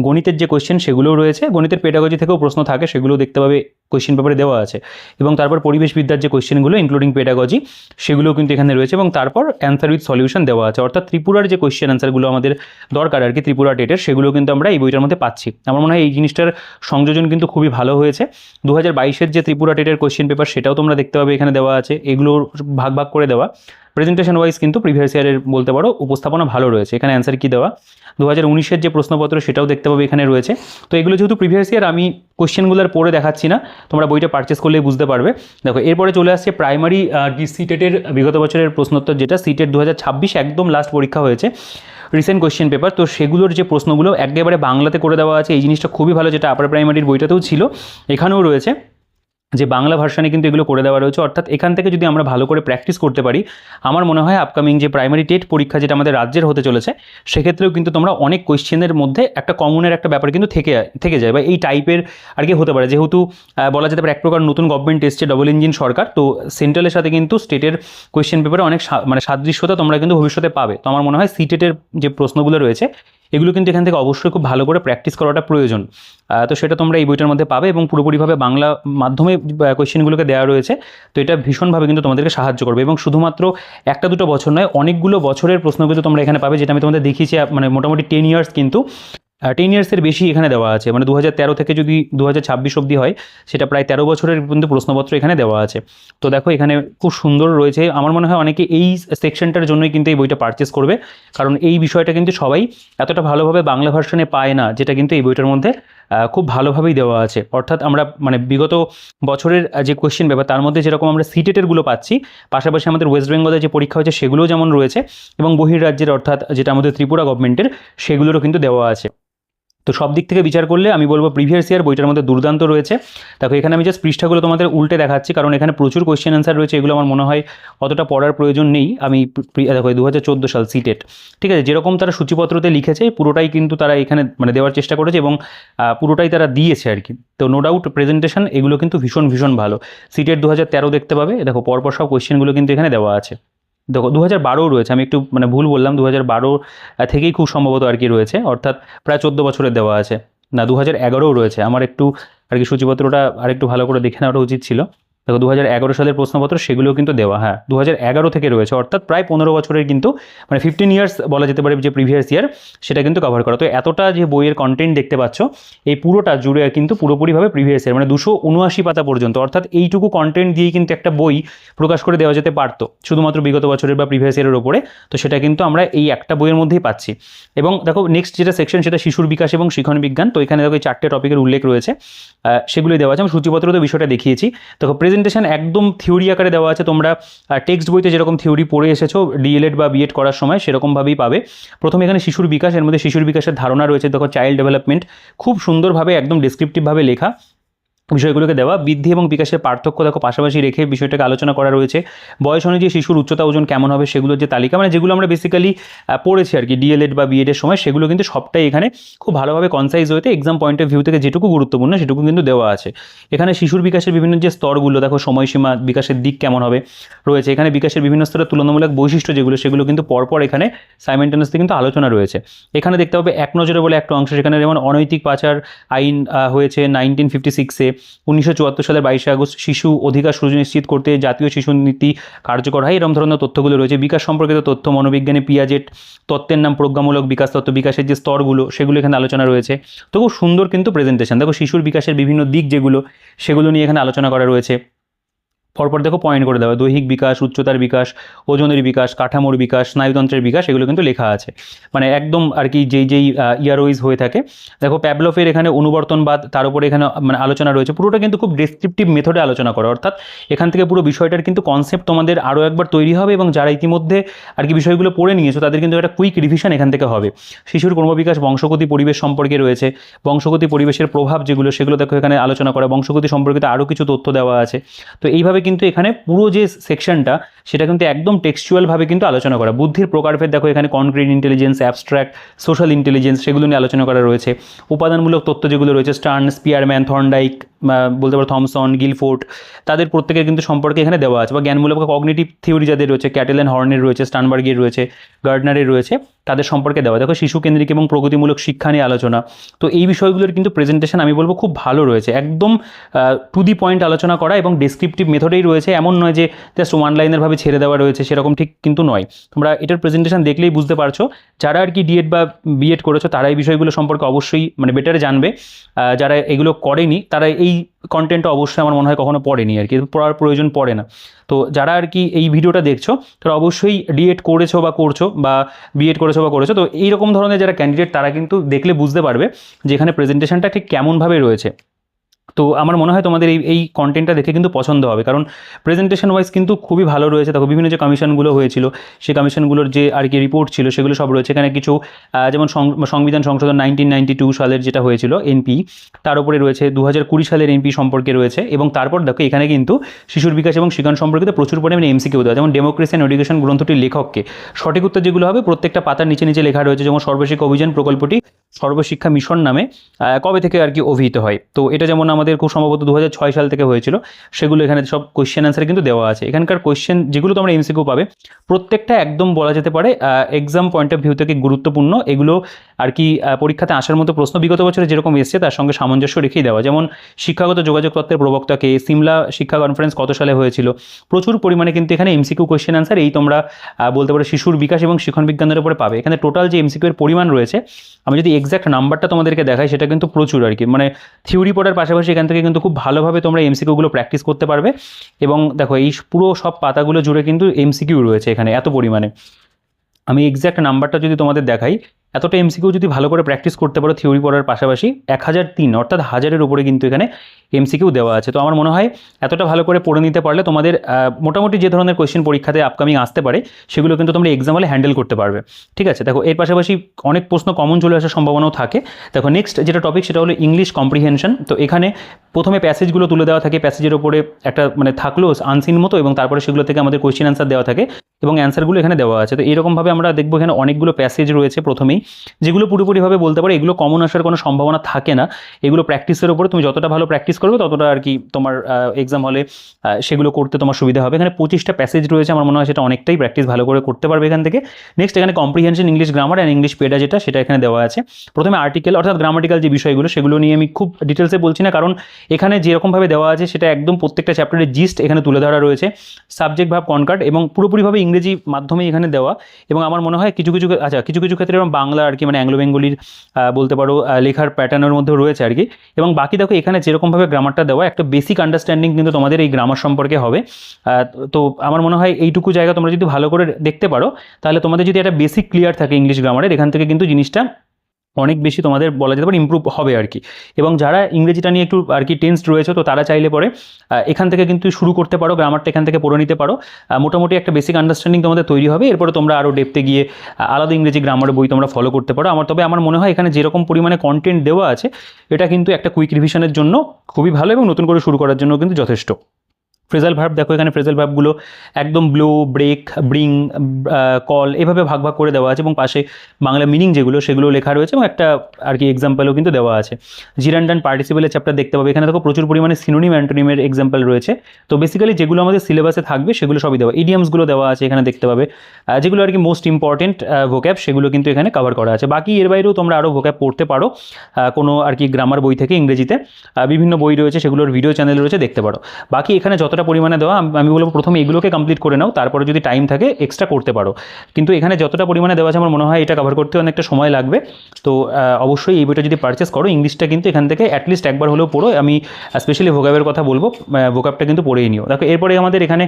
গণিতের যে কোয়েশ্চেন সেগুলোও রয়েছে, গণিতের পেডাগজি থেকেও প্রশ্ন থাকে সেগুলোও দেখতে পাবে কোয়েশ্চেন পেপারে দেওয়া আছে, এবং তারপর পরিবেশবিদ্যার যে কোয়েশ্চেনগুলো ইনক্লুডিং পেডাগজি সেগুলোও কিন্তু এখানে রয়েছে, এবং তারপর অ্যান্সার উইথ সলিউশন দেওয়া আছে। অর্থাৎ ত্রিপুরার যে কোয়েশ্চেন অ্যান্সারগুলো আমাদের দরকার আর কি ত্রিপুরা টেটের, সেগুলো কিন্তু আমরা এই বইটার মধ্যে পাচ্ছি। আমার মনে হয় এই জিনিসটার সংযোজন কিন্তু খুবই ভালো হয়েছে। 2022-এর যে ত্রিপুরা টেটের কোয়েশ্চেন পেপার সেটাও তোমরা দেখতে পাবে এখানে দেওয়া আছে, এগুলো ভাগ ভাগ করে দেওয়া। প্রেজেন্টেশন ওয়াইজ কিন্তু প্রিভিয়াস ইয়ারের বলতে পারো উপস্থাপনা ভালো রয়েছে। এখানে অ্যান্সার কি দেওয়া 2019-এর যে প্রশ্নপত্র সেটাও দেখতে পাবে এখানে রয়েছে। তো এগুলো যেহেতু প্রিভিয়াস ইয়ার, আমি কোয়েশ্চেনগুলো পড়ে দেখাচ্ছি না, তোমরা বইটা পারচেস করলেই বুঝতে পারবে। দেখো এরপরে চলে আসছে প্রাইমারি সিটেটের বিগত বছরের প্রশ্নোত্তর, যেটা সিটেট 2026 একদম লাস্ট পরীক্ষা হয়েছে, রিসেন্ট কোয়েশ্চেন পেপার। তো সেগুলোর যে প্রশ্নগুলো একেবারে বাংলাতে করে দেওয়া আছে, এই জিনিসটা খুবই ভালো, যেটা আপার প্রাইমারির বইটাতেও ছিল এখানেও রয়েছে, যে বাংলা ভার্সানে কিন্তু এগুলো করে দেওয়া রয়েছে। অর্থাৎ এখান থেকে যদি আমরা ভালো করে প্র্যাকটিস করতে পারি, আমার মনে হয় আপকামিং যে প্রাইমারি টেট পরীক্ষা যেটা আমাদের রাজ্যের হতে চলেছে, সেক্ষেত্রেও কিন্তু তোমরা অনেক কোয়েশ্চেনের মধ্যে একটা কমনের একটা ব্যাপার কিন্তু থেকে যায়, বা এই টাইপের আর কি হতে পারে। যেহেতু বলা যেতে পারে এক প্রকার নতুন গভর্নমেন্ট এসছে, ডবল ইঞ্জিন সরকার, তো সেন্ট্রালের সাথে কিন্তু স্টেটের কোয়েশ্চেন পেপারে অনেক মানে সাদৃশ্যতা তোমরা কিন্তু ভবিষ্যতে পাবে। তো আমার মনে হয় সিটেটের যে প্রশ্নগুলো রয়েছে এগুলো কিন্তু এখান থেকে অবশ্যই খুব ভালো করে প্র্যাকটিস করাটা প্রয়োজন। তো সেটা তোমরা এই বইটার মধ্যে পাবে, এবং পুরোপুরিভাবে বাংলা মাধ্যমে কোয়েশ্চেনগুলোকে দেওয়া রয়েছে। তো এটা ভীষণভাবে কিন্তু তোমাদেরকে সাহায্য করবে, এবং শুধুমাত্র একটা দুটো বছর নয়, অনেকগুলো বছরের প্রশ্ন কিন্তু তোমরা এখানে পাবে, যেটা আমি তোমাদের দেখিয়েছি। মানে মোটামুটি 10 ইয়ার্স কিন্তু 10 ইয়ার্সের বেশি এখানে দেওয়া আছে, মানে 2013 থেকে যদি 2026 অবধি হয়, সেটা প্রায় 13 বছরের কিন্তু প্রশ্নপত্র এখানে দেওয়া আছে। তো দেখো এখানে খুব সুন্দর রয়েছে। আমার মনে হয় অনেকে এই সেকশনটার জন্যই কিন্তু এই বইটা পারচেস করবে, কারণ এই বিষয়টা কিন্তু সবাই এতটা ভালোভাবে বাংলা ভার্সনে পায় না, যেটা কিন্তু এই বইটার মধ্যে খুব ভালোভাবেই দেওয়া আছে। অর্থাৎ আমরা মানে বিগত বছরের যে কোয়েশ্চেন পেপার তার মধ্যে যেরকম আমরা সিটেটেরগুলো পাচ্ছি, পাশাপাশি আমাদের ওয়েস্ট বেঙ্গলের যে পরীক্ষা হয়েছে সেগুলোও যেমন রয়েছে, এবং বহির্রাজ্যের অর্থাৎ যেটা আমাদের ত্রিপুরা গভর্নমেন্টের সেগুলোরও কিন্তু দেওয়া আছে। তো সব দিক থেকে বিচার করলে আমি বলবো প্রিভিয়াস ইয়ার বইটার মধ্যে দুর্দান্ত রয়েছে। দেখো এখানে আমি জাস্ট পৃষ্ঠাগুলো তোমাদের উল্টে দেখাচ্ছি, কারণ এখানে প্রচুর কোয়েশ্চেন অ্যান্সার রয়েছে, এগুলো আমার মনে হয় অতটা পড়ার প্রয়োজন নেই। আমি দেখো 2014 সাল সিটেট, ঠিক আছে, যেরকম তারা সূচিপত্রতে লিখেছে পুরোটাই কিন্তু তারা এখানে মানে দেওয়ার চেষ্টা করেছে, এবং পুরোটাই তারা দিয়েছে আর কি। তো নো ডাউট প্রেজেন্টেশন এগুলো কিন্তু ভীষণ ভীষণ ভালো। সিটেট 2013 দেখতে পাবে, দেখো পরপর সব কোয়েশ্চেনগুলো কিন্তু এখানে দেওয়া আছে। দেখো 2012 রয়েছে, আমি একটু মানে ভুল বললাম, 2012 থেকেই খুব সম্ভবত আর কি রয়েছে, অর্থাৎ প্রায় 14 বছরের দেওয়া আছে। না 2011ও রয়েছে, আমার একটু আর কি সূচিপত্রটা আরেকটু ভালো করে দেখে নেওয়াটা উচিত ছিল। দেখো 2011 সালের প্রশ্নপত্র সেগুলোও কিন্তু দেওয়া, হ্যাঁ 2011 থেকে রয়েছে, অর্থাৎ প্রায় 15 বছরের কিন্তু মানে 15 ইয়ার্স বলা যেতে পারে যে প্রিভিয়াস ইয়ার, সেটা কিন্তু কভার করা। তো এতটা যে বইয়ের কন্টেন্ট দেখতে পাচ্ছ এই পুরোটা জুড়ে কিন্তু পুরোপুরিভাবে প্রিভিয়াস ইয়ার, মানে 279 পাতা পর্যন্ত, অর্থাৎ এইটুকু কন্টেন্ট দিয়েই কিন্তু একটা বই প্রকাশ করে দেওয়া যেতে পারতো শুধুমাত্র বিগত বছরের বা প্রিভিয়াস ইয়ারের ওপরে। তো সেটা কিন্তু আমরা এই একটা বইয়ের মধ্যেই পাচ্ছি। এবং দেখো নেক্সট যেটা সেকশন সেটা শিশুর বিকাশ এবং শিক্ষণ বিজ্ঞান। তো এখানে দেখো এই 4টে টপিকের উল্লেখ রয়েছে, সেগুলোই দেওয়া আছে। আমি সূচিপত্রতে বিষয়টা দেখিয়েছি। দেখো প্রেজেন্টেশন একদম থিওরি আকারে দেওয়া আছে, তোমরা টেক্সট বইতে যেরকম থিওরি পড়ে এসেছো ডিএলএড বা বিএড করার সময় সেরকমভাবেই পাবে। প্রথমে এখানে শিশুর বিকাশ, এর মধ্যে শিশুর বিকাশের ধারণা রয়েছে, দেখো চাইল্ড ডেভেলপমেন্ট, খুব সুন্দরভাবে একদম ডেসক্রিপটিভভাবে লেখা বিষয়গুলোকে দেওয়া। বৃদ্ধি এবং বিকাশের পার্থক্য দেখো পাশাপাশি রেখে বিষয়টাকে আলোচনা করা রয়েছে। বয়স অনুযায়ী শিশুর উচ্চতা ওজন কেমন হবে সেগুলোর যে তালিকা, মানে যেগুলো আমরা বেসিক্যালি পড়েছি আর কি ডিএলএড বা বিএডের সময়, সেগুলো কিন্তু সবটাই এখানে খুব ভালোভাবে কনসাইজ হয়েছে এক্সাম পয়েন্ট অফ ভিউ থেকে যেটুকু গুরুত্বপূর্ণ সেটুকু কিন্তু দেওয়া আছে। এখানে শিশুর বিকাশের বিভিন্ন যে স্তরগুলো দেখো, সময়সীমা, বিকাশের দিক কেমন হবে রয়েছে। এখানে বিকাশের বিভিন্ন স্তরের তুলনামূলক বৈশিষ্ট্য যেগুলো সেগুলো কিন্তু পরপর এখানে সাইমেন্টেনিয়াসলি কিন্তু আলোচনা রয়েছে। এখানে দেখতে হবে এক নজরে বলে একটা অংশ, সেখানে যেমন অনৈতিক পাচার আইন হয়েছে 1956-এ। 1974 সালের 22 আগস্ট শিশু অধিকার সুনিশ্চিত করতে জাতীয় শিশু নীতি কার্যকর হয়, এরকম ধরনের তথ্যগুলো রয়েছে। বিকাশ সম্পর্কিত তথ্য, মনোবিজ্ঞানী পিয়াজেট তত্ত্বের নাম, প্রজ্ঞামূলক বিকাশ তত্ত্ব, বিকাশের যে স্তরগুলো সেগুলো এখানে আলোচনা রয়েছে। তো খুব সুন্দর কিন্তু প্রেজেন্টেশন। দেখো শিশুর বিকাশের বিভিন্ন দিক যেগুলো সেগুলো নিয়ে এখানে আলোচনা করা রয়েছে। পরপর দেখো পয়েন্ট করে দেওয়া, দৈহিক বিকাশ, উচ্চতার বিকাশ, ওজনের বিকাশ, কাঠামোর বিকাশ, স্নায়ুতন্ত্রের বিকাশ, এগুলো কিন্তু লেখা আছে। মানে একদম আর কি যেই ইয়ার ওয়াইজ হয়ে থাকে। দেখো প্যাভলভের এখানে অনুবর্তনবাদ, তার উপরে এখানে মানে আলোচনা রয়েছে। পুরোটা কিন্তু খুব ডেসক্রিপটিভ মেথডে আলোচনা করে, অর্থাৎ এখান থেকে পুরো বিষয়টার কিন্তু কনসেপ্ট তোমাদের আরও একবার তৈরি হবে, এবং যারা ইতিমধ্যে আর কি বিষয়গুলো পড়ে নিয়েছো তাদের কিন্তু একটা কুইক রিভিশন এখান থেকে হবে। শিশুর ক্রমবিকাশ, বংশগতি, পরিবেশ সম্পর্কে রয়েছে। বংশগতি, পরিবেশের প্রভাব যেগুলো, সেগুলো দেখো এখানে আলোচনা করা। বংশগতি সম্পর্কিত আরও কিছু তথ্য দেওয়া আছে। তো এইভাবে কিন্তু এখানে পুরো যে সেকশনটা সেটা কিন্তু একদম টেক্সচুয়ালভাবে কিন্তু আলোচনা করা। বুদ্ধির প্রকারভেদ দেখো এখানে concrete intelligence, abstract, social intelligence, সেগুলো নিয়ে আলোচনা করা রয়েছে। উপাদানমূলক তথ্য যেগুলো রয়েছে, স্টার্ন, স্পিয়ারম্যান, থর্নডাইক, বলতে পারো থমসন, গিলফোর্ড, তাদের প্রত্যেকের কিন্তু সম্পর্কে এখানে দেওয়া আছে। বা জ্ঞানমূলক কগনিটিভ থিওরি যাদের রয়েছে, ক্যাটেল অ্যান্ড হর্নের রয়েছে, স্টানবার্গের রয়েছে, গার্ডনারের রয়েছে, তাদের সম্পর্কে দেওয়া। দেখো শিশু কেন্দ্রিক এবং প্রগতিমূলক শিক্ষা নিয়ে আলোচনা। তো এই বিষয়গুলোর কিন্তু প্রেজেন্টেশন আমি বলবো খুব ভালো রয়েছে, একদম টু দি পয়েন্ট আলোচনা করা এবং ডেসক্রিপটিভ মেথডেই রয়েছে। এমন নয় যে জাস্ট ওয়ান লাইনের ভাবে ছেড়ে দেওয়া রয়েছে, সেরকম ঠিক কিন্তু নয়। তোমরা এটার প্রেজেন্টেশন দেখলেই বুঝতে পারছো। যারা আর কি ডিএড বা বিএড করেছো তারা এই বিষয়গুলো সম্পর্কে অবশ্যই মানে বেটারে জানবে। যারা এগুলো করেনি তারা এই কন্টেন্টটা অবশ্যই আমার মনে হয় কখনো পড়েনি আর কি, পড়ার প্রয়োজন পড়ে না। তো যারা আর কি এই ভিডিওটা দেখছো তারা অবশ্যই ডিএড করেছো বা করছো, বা বিএড করেছো বা করেছো। তো এইরকম ধরনের যারা ক্যান্ডিডেট তারা কিন্তু দেখলে বুঝতে পারবে যে এখানে প্রেজেন্টেশনটা ঠিক কেমনভাবে রয়েছে। তো আমার মনে হয় তোমাদের এই কন্টেন্টটা দেখে কিন্তু পছন্দ হবে, কারণ প্রেজেন্টেশন ওয়াইজ কিন্তু খুবই ভালো রয়েছে। দেখো বিভিন্ন যে কমিশনগুলো হয়েছিল সেই কমিশনগুলোর যে আর কি রিপোর্ট ছিল সেগুলো সব রয়েছে এখানে। কিছু যেমন সংবিধান সংশোধন 1992 সালের যেটা হয়েছিল এনপি, তার উপরে রয়েছে 2020 সালের এনপি সম্পর্কে রয়েছে। এবং তারপর দেখো এখানে কিন্তু শিশুর বিকাশ এবং শিক্ষণ সম্পর্কিত প্রচুর পরিমাণে এমসিকিউ দেওয়া, যেমন ডেমোক্রেসি অ্যান্ড এডুকেশন গ্রন্থটির লেখককে, সঠিক উত্তর যেগুলো হবে প্রত্যেকটা পাতার নিচে নিচে লেখা রয়েছে। যেমন সর্বশিক্ষা অভিযান প্রকল্পটি সর্বশিক্ষা মিশন নামে কবে থেকে আর কি অভিহিত হয়। তো এটা যেমন আমাদের খুব সম্ভবত 2006 সাল থেকে হয়েছিল, সেগুলো এখানে সব কোয়েশ্চেন অ্যান্সার কিন্তু দেওয়া আছে। এখানকার কোয়েশ্চেন যেগুলো তোমরা এমসিকিউ পাবে প্রত্যেকটা একদম বলা যেতে পারে এক্সাম পয়েন্ট অফ ভিউ থেকে গুরুত্বপূর্ণ। এগুলো আর কি পরীক্ষাতে আসার মতো প্রশ্ন বিগত বছরে যেরকম এসছে তার সঙ্গে সামঞ্জস্য রেখেই দেওয়া। যেমন শিক্ষাগত যোগাযোগ তত্ত্বের প্রবক্তাকে, সিমলা শিক্ষা কনফারেন্স কত সালে হয়েছিল, প্রচুর পরিমাণে কিন্তু এখানে এমসিকিউ কোয়েশ্চেন অ্যান্সার এই তোমরা বলতে পারো শিশুর বিকাশ এবং শিক্ষণ বিজ্ঞানের উপরে পাবে। এখানে টোটাল যে এমসিকিউ এর পরিমাণ রয়েছে, আমি যদি এক্স্যাক্ট নাম্বারটা তোমাদেরকে দেখাই, সেটা কিন্তু প্রচুর আর কি। মানে থিওরি পড়ার পাশাপাশি এখান থেকে কিন্তু খুব ভালোভাবে তোমরা এমসিকিউগুলো প্র্যাকটিস করতে পারবে। এবং দেখো এই পুরো সব পাতাগুলো জুড়ে কিন্তু এমসিকিউ রয়েছে এখানে এত পরিমাণে। আমি এক্স্যাক্ট নাম্বারটা যদি তোমাদের দেখাই, এতটা এমসিকিউ যদি ভালো করে প্র্যাকটিস করতে পারো থিওরি পড়ার পাশাপাশি, 1003 অর্থাৎ 1000-এর উপরে কিন্তু এখানে এমসিকিউ দেওয়া আছে। তো আমার মনে হয় এতটা ভালো করে পড়ে নিতে পারলে তোমাদের মোটামুটি যে ধরনের কোয়েশ্চেন পরীক্ষাতে আপকামিং আসতে পারে সেগুলো কিন্তু তোমরা এক্সাম হলে হ্যান্ডেল করতে পারবে। ঠিক আছে, দেখো এর পাশাপাশি অনেক প্রশ্ন কমন চলে আসার সম্ভাবনাও থাকে। দেখো নেক্সট যেটা টপিক সেটা হলো ইংলিশ কম্প্রিহেনশন। তো এখানে প্রথমে প্যাসেজগুলো তুলে দেওয়া থাকে, প্যাসেজের উপরে একটা মানে থাকলো আনসিন মতো, এবং তারপরে সেগুলো থেকে আমাদের কোয়েশ্চেন অ্যান্সার দেওয়া থাকে এবং অ্যান্সারগুলো এখানে দেওয়া আছে। তো এইরকমভাবে আমরা দেখবো এখানে অনেকগুলো প্যাসেজ রয়েছে প্রথমেই, যেগুলো পুরোপুরিভাবে বলতে পারো এগুলো কমন আসার কোনো সম্ভাবনা থাকে না। এগুলো প্র্যাকটিসের উপরে, তুমি যতটা ভালো প্র্যাকটিস করবে ততটা আর কি তোমার এক্সাম হলে সেগুলো করতে তোমার সুবিধা হবে। এখানে 25টা প্যাসেজ রয়েছে, আমার মনে হয় সেটা অনেকটাই প্র্যাকটিস ভালো করে করতে পারবে এখান থেকে। নেক্সট এখানে comprehension, English grammar and English পেডা যেটা এখানে দেওয়া আছে। প্রথমে আর্টিকেল অর্থাৎ গ্রামাটিক্যাল যে বিষয়গুলো সেগুলো নিয়ে আমি খুব ডিটেলসে বলছি না, কারণ এখানে যেরকমভাবে দেওয়া আছে সেটা একদম প্রত্যেকটা চ্যাপ্টারের জিস্ট এখানে তুলে ধরা রয়েছে। সাবজেক্ট ভাব কনকার্ড এবং পুরোপুরিভাবে ইংরেজি মাধ্যমে এখানে দেওয়া। এবং আমার মনে হয় কিছু কিছু ক্ষেত্রে এবং বাংলা আর কি মানে অ্যাংলো বেঙ্গলির বলতে পারো লেখার প্যাটার্নের মধ্যে রয়েছে আর কি। এবং বাকি দেখো এখানে যেরকমভাবে গ্রামারটা দেওয়া, একটা বেসিক আন্ডারস্ট্যান্ডিং কিন্তু তোমাদের এই গ্রামার সম্পর্কে হবে। তো আমার মনে হয় এইটুকু জায়গা তোমরা যদি ভালো করে দেখতে পারো, তাহলে তোমাদের যদি একটা বেসিক ক্লিয়ার থাকে ইংলিশ গ্রামারের, এখান থেকে কিন্তু জিনিসটা অনেক বেশি তোমাদের বলা যেতে পারে ইমপ্রুভ হবে আর কি। এবং যারা ইংরেজিটা নিয়ে একটু আর কি টেন্সড রয়েছে, তো তারা চাইলে পরে এখান থেকে কিন্তু শুরু করতে পারো, গ্রামারটা এখান থেকে পড়ে নিতে পারো। মোটামুটি একটা বেসিক আন্ডারস্ট্যান্ডিং তোমাদের তৈরি হবে। এরপরে তোমরা আরও ডেপথে গিয়ে আলাদা ইংরেজি গ্রামার বই তোমরা ফলো করতে পারো। তবে আমার মনে হয় এখানে যেরকম পরিমাণে কন্টেন্ট দেওয়া আছে, এটা কিন্তু একটা কুইক রিভিশনের জন্য খুবই ভালো এবং নতুন করে শুরু করার জন্য কিন্তু যথেষ্ট। ফ্রেজাল ভার্ব দেখো এখানে ফ্রেজাল ভার্বগুলো একদম ব্লো, ব্রেক, ব্রিং, কল এভাবে ভাগ ভাগ করে দেওয়া আছে, এবং পাশে বাংলা মিনিং যেগুলো সেগুলো লেখা রয়েছে, এবং একটা আর কি এক্সাম্পলও কিন্তু দেওয়া আছে। জিরান্ডান পার্টিসিপেলের চ্যাপ্টার দেখতে পাবে। এখানে দেখো প্রচুর পরিমাণে সিনোনিম অ্যান্টোনিমের এক্সাম্পল রয়েছে। তো বেসিক্যালি যেগুলো আমাদের সিলেবাসে থাকবে সেগুলো সবই দেওয়া। ইডিয়ামসগুলো দেওয়া আছে এখানে দেখতে পাবে, যেগুলো আর কি মোস্ট ইম্পর্টেন্ট ভোক্যাব সেগুলো কিন্তু এখানে কভার করা আছে। বাকি এর বাইরেও তোমরা আরও ভোক্যাব পড়তে পারো কোনো আর কি গ্রামার বই থেকে ইংরেজিতে, বিভিন্ন বই রয়েছে সেগুলোর ভিডিও চ্যানেল রয়েছে, দেখতে পারো। বাকি এখানে যতটা যতটা পরিমাণে দেওয়া আমি বলবো প্রথমে এগুলোকে কমপ্লিট করে নাও, তারপরে যদি টাইম থাকে এক্সট্রা করতে পারো। কিন্তু এখানে যতটা পরিমাণে দেওয়া আছে আমার মনে হয় এটা কভার করতে অনেকটা সময় লাগবে। তো অবশ্যই এই বইটা যদি পারচেস করো, ইংলিশটা কিন্তু এখান থেকে অ্যাটলিস্ট একবার হলেও পড়ো। আমি স্পেশালি ভোকাবের কথা বলবো, ভোকাবটা কিন্তু পড়েই নিও। দেখো এরপরে আমাদের এখানে